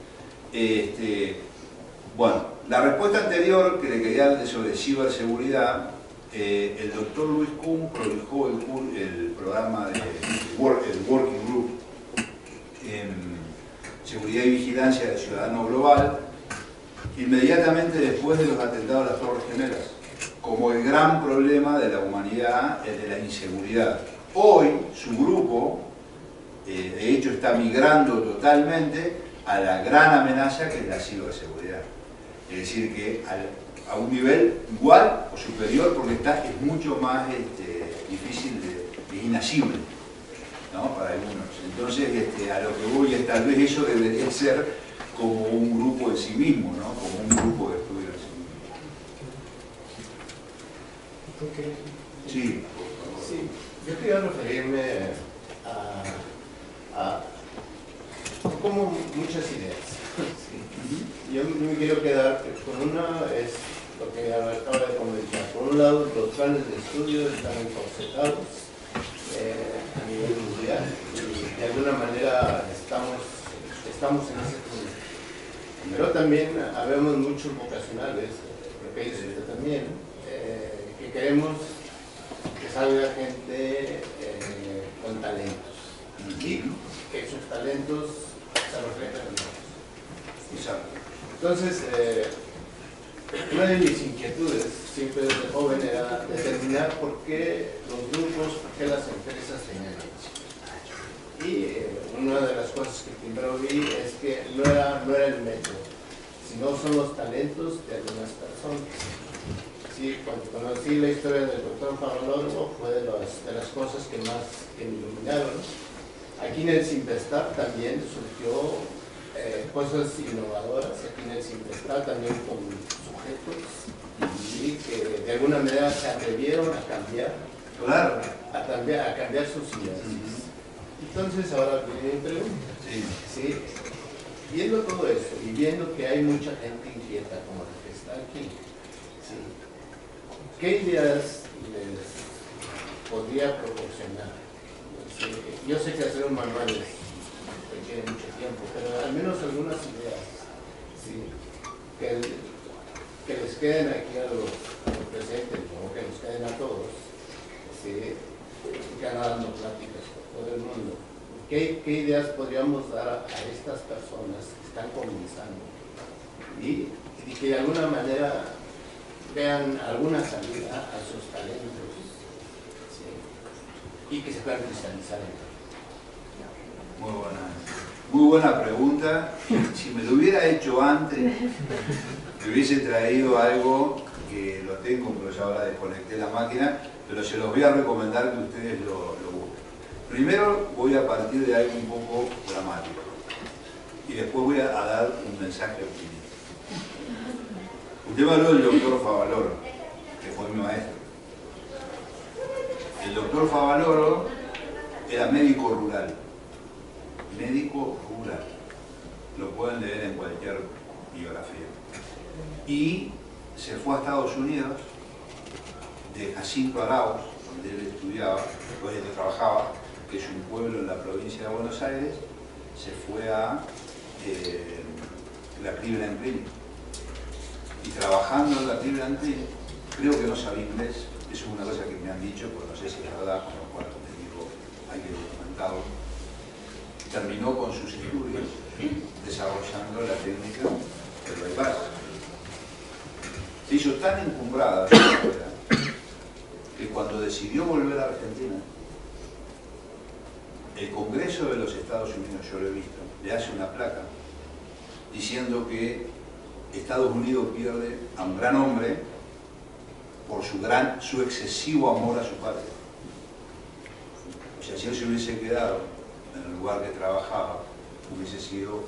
Bueno, la respuesta anterior que le quería dar sobre ciberseguridad, el doctor Luis Kuhn prolijó el programa el Working Group en Seguridad y Vigilancia del Ciudadano Global, inmediatamente después de los atentados a las Torres Gemelas, como el gran problema de la humanidad, el de la inseguridad. Hoy su grupo, de hecho, está migrando totalmente a la gran amenaza que es la ciberseguridad. Es decir, que a un nivel igual o superior, porque es mucho más difícil, es inasible, ¿no? Para algunos. Entonces, a lo que voy es tal vez eso debería ser como un grupo en sí mismo, ¿no? Como un grupo de estudio en sí mismo. Sí, por favor. Sí, yo quería referirme a como muchas ideas. Sí. Yo me quiero quedar con una, es lo que acaba de comentar. Por un lado, los planes de estudio están encorsetados a nivel mundial y de alguna manera estamos en ese punto. Pero también habemos muchos vocacionales, lo que dice usted también, que queremos que salga gente con talentos y que esos talentos se reflejan en nosotros. Entonces, una de mis inquietudes siempre desde joven era determinar por qué los grupos, por qué las empresas tenían éxito. Y una de las cosas que primero vi es que no era el método, sino son los talentos de algunas personas. Sí, cuando conocí la historia del doctor Favaloro fue de las cosas que más me iluminaron. Aquí en el Simvestab también surgió cosas innovadoras, aquí en el Simvestab también con sujetos, ¿sí? Que de alguna manera se atrevieron a cambiar, claro, a cambiar sus ideas. Entonces ahora viene mi pregunta. ¿Sí? Viendo todo eso y viendo que hay mucha gente inquieta como la que está aquí, ¿sí? ¿Qué ideas les podría proporcionar? ¿Sí? Yo sé que hacer un manual requiere mucho tiempo, pero al menos algunas ideas, ¿sí? que les queden aquí a los presentes, o que nos queden a todos, ¿sí? Que van dando pláticas por todo el mundo. ¿Qué ideas podríamos dar a estas personas que están comenzando y que de alguna manera vean alguna salida a sus talentos, ¿sí? Y que se puedan cristalizar en ello? Muy buena pregunta. Si me lo hubiera hecho antes, me hubiese traído algo que lo tengo, pero ya ahora desconecté la máquina, pero se los voy a recomendar que ustedes lo busquen. Primero voy a partir de algo un poco dramático y después voy a dar un mensaje optimista. Usted me habló del doctor Favaloro, que fue mi maestro. El doctor Favaloro era médico rural. Médico rural. Lo pueden leer en cualquier biografía. Y se fue a Estados Unidos, de Jacinto Arauz, donde él estudiaba, donde él trabajaba, que es un pueblo en la provincia de Buenos Aires, se fue a la Cleveland Clinic. Y trabajando en la Cleveland Clinic, creo que no sabía inglés, eso es una cosa que me han dicho, pero no sé si es verdad, con lo cual me digo, hay que documentarlo. Terminó con sus estudios desarrollando la técnica del bypass. Se hizo tan encumbrada que cuando decidió volver a Argentina, el Congreso de los Estados Unidos, yo lo he visto, le hace una placa diciendo que Estados Unidos pierde a un gran hombre por su excesivo amor a su patria. O sea, si él se hubiese quedado en el lugar que trabajaba, hubiese sido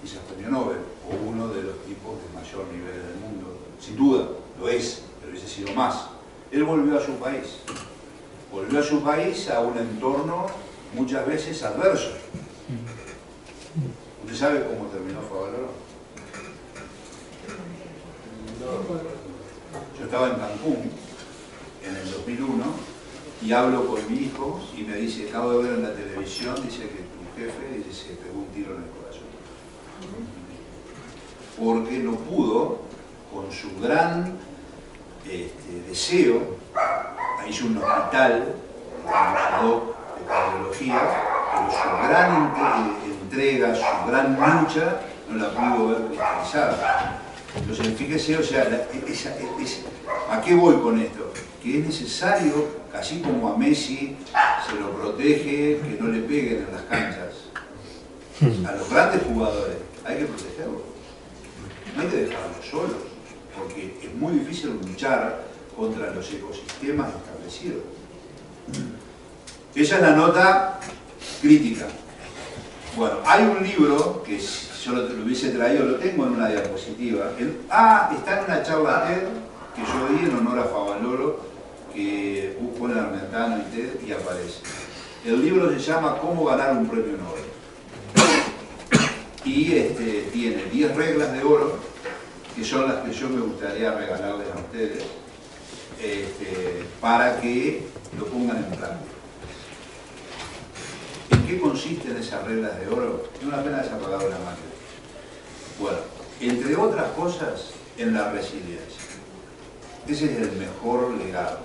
quizás premio Nobel o uno de los tipos de mayor nivel del mundo. Sin duda, lo es, pero hubiese sido más. Él volvió a su país. Volvió a su país a un entorno muchas veces adverso. ¿Usted sabe cómo terminó Favaloro? Yo estaba en Cancún en el 2001 y hablo con mi hijo y me dice, acabo de ver en la televisión, dice que tu jefe dice, se pegó un tiro en el corazón. Porque no pudo, con su gran deseo, hizo un hospital de cardiología, pero su gran entrega, su gran lucha, no la pudo ver cristalizada. Entonces, fíjese, o sea, ¿a qué voy con esto? Que es necesario, así como a Messi se lo protege, que no le peguen en las canchas. A los grandes jugadores hay que protegerlos. No hay que dejarlos solos, porque es muy difícil luchar contra los ecosistemas establecidos. Esa es la nota crítica. Bueno, hay un libro que yo lo hubiese traído, lo tengo en una diapositiva. Está en una charla TED que yo di en honor a Favaloro, que pone Armentano y TED y aparece. El libro se llama ¿Cómo ganar un premio Nobel? Y tiene 10 reglas de oro, que son las que yo me gustaría regalarles a ustedes, para que lo pongan en práctica. ¿En qué consisten esas reglas de oro? Es una pena desapagado la máquina. Bueno, entre otras cosas, en la resiliencia. Ese es el mejor legado,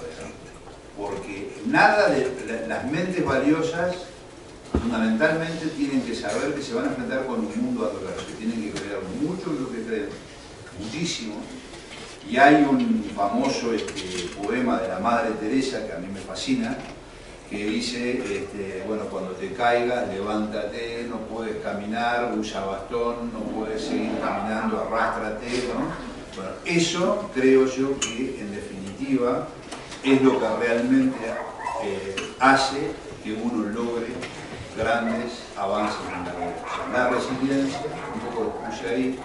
porque nada de las mentes valiosas fundamentalmente tienen que saber que se van a enfrentar con un mundo adverso, tienen que creer mucho en lo que creen, muchísimo. Y hay un famoso poema de la Madre Teresa que a mí me fascina, que dice, bueno, cuando te caigas, levántate, no puedes caminar, usa bastón, no puedes seguir caminando, arrástrate, ¿no? Bueno, eso creo yo que en definitiva es lo que realmente hace que uno logre grandes avances en la vida. La resiliencia, un poco lo puse ahí.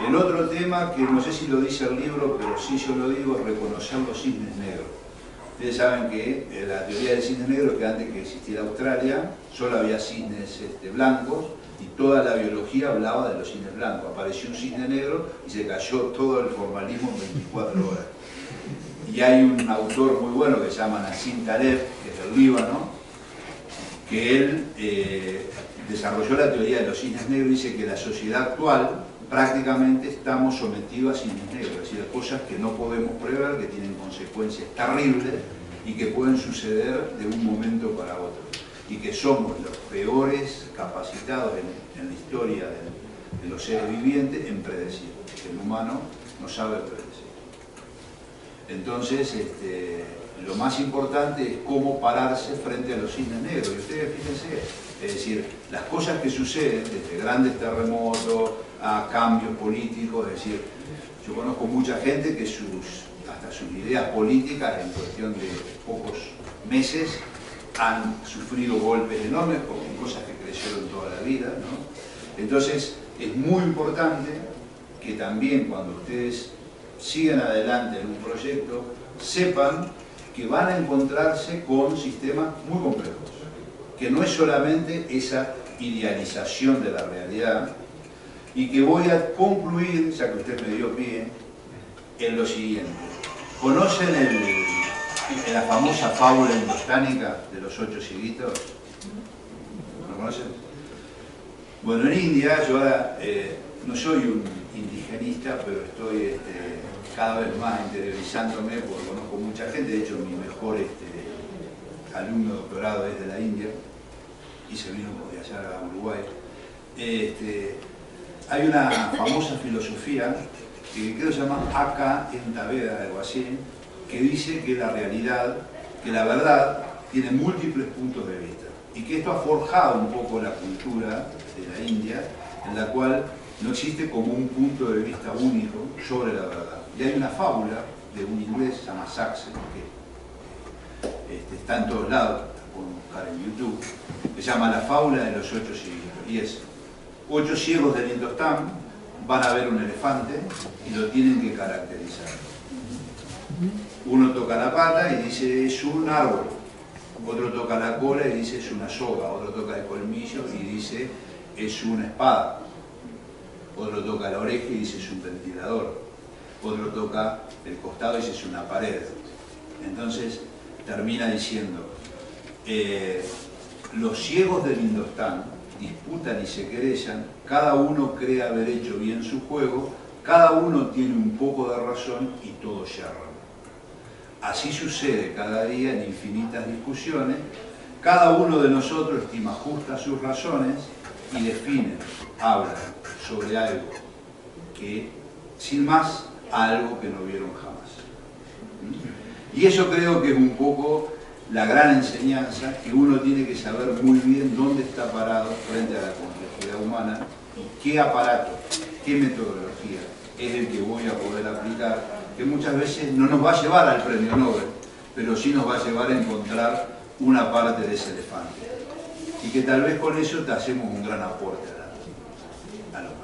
El otro tema, que no sé si lo dice el libro, pero sí yo lo digo, es reconocer los cisnes negros. Ustedes saben que la teoría del cisne negro es que antes que existiera Australia, solo había cisnes blancos y toda la biología hablaba de los cisnes blancos. Apareció un cisne negro y se cayó todo el formalismo en 24 horas. Y hay un autor muy bueno que se llama Nassim Taleb, que es del Líbano, que él desarrolló la teoría de los cisnes negros y dice que la sociedad actual prácticamente estamos sometidos a cisnes negros, es decir, a cosas que no podemos prever, que tienen consecuencias terribles y que pueden suceder de un momento para otro. Y que somos los peores capacitados en la historia de los seres vivientes en predecir. El humano no sabe predecir. Entonces, lo más importante es cómo pararse frente a los cisnes negros. Y ustedes fíjense, es decir, las cosas que suceden, desde grandes terremotos a cambios políticos, es decir, yo conozco mucha gente que hasta sus ideas políticas en cuestión de pocos meses han sufrido golpes enormes con cosas que crecieron toda la vida, ¿no? Entonces, es muy importante que también cuando ustedes sigan adelante en un proyecto, sepan que van a encontrarse con sistemas muy complejos, que no es solamente esa idealización de la realidad, y que voy a concluir, ya que usted me dio pie, en lo siguiente. ¿Conocen la famosa fábula indostánica de los 8 cieguitos? ¿Lo conocen? Bueno, en India, yo ahora no soy un indigenista, pero estoy cada vez más interiorizándome, porque conozco mucha gente. De hecho, mi mejor alumno de doctorado es de la India y se vino de allá a Uruguay. Hay una famosa filosofía que creo se llama Aka Entaveda, algo así, que dice que la realidad, que la verdad tiene múltiples puntos de vista y que esto ha forjado un poco la cultura de la India, en la cual no existe como un punto de vista único sobre la verdad. Y hay una fábula de un inglés, se llama Saxon, que está en todos lados, la pueden buscar en YouTube, que se llama La fábula de los 8 cieguitos. Y es, 8 ciegos del Indostán van a ver un elefante y lo tienen que caracterizar. Uno toca la pata y dice es un árbol, otro toca la cola y dice es una soga, otro toca el colmillo y dice es una espada, otro toca la oreja y dice es un ventilador, otro toca el costado y dice es una pared. Entonces termina diciendo, los ciegos del Indostán disputan y se querellan, cada uno cree haber hecho bien su juego, cada uno tiene un poco de razón y todos yerran. Así sucede cada día en infinitas discusiones, cada uno de nosotros estima justas sus razones y definen, hablan sobre algo que, sin más, algo que no vieron jamás. Y eso creo que es un poco la gran enseñanza, que uno tiene que saber muy bien dónde está parado frente a la complejidad humana y qué aparato, qué metodología es el que voy a poder aplicar, que muchas veces no nos va a llevar al premio Nobel, pero sí nos va a llevar a encontrar una parte de ese elefante. Y que tal vez con eso te hacemos un gran aporte a la humanidad.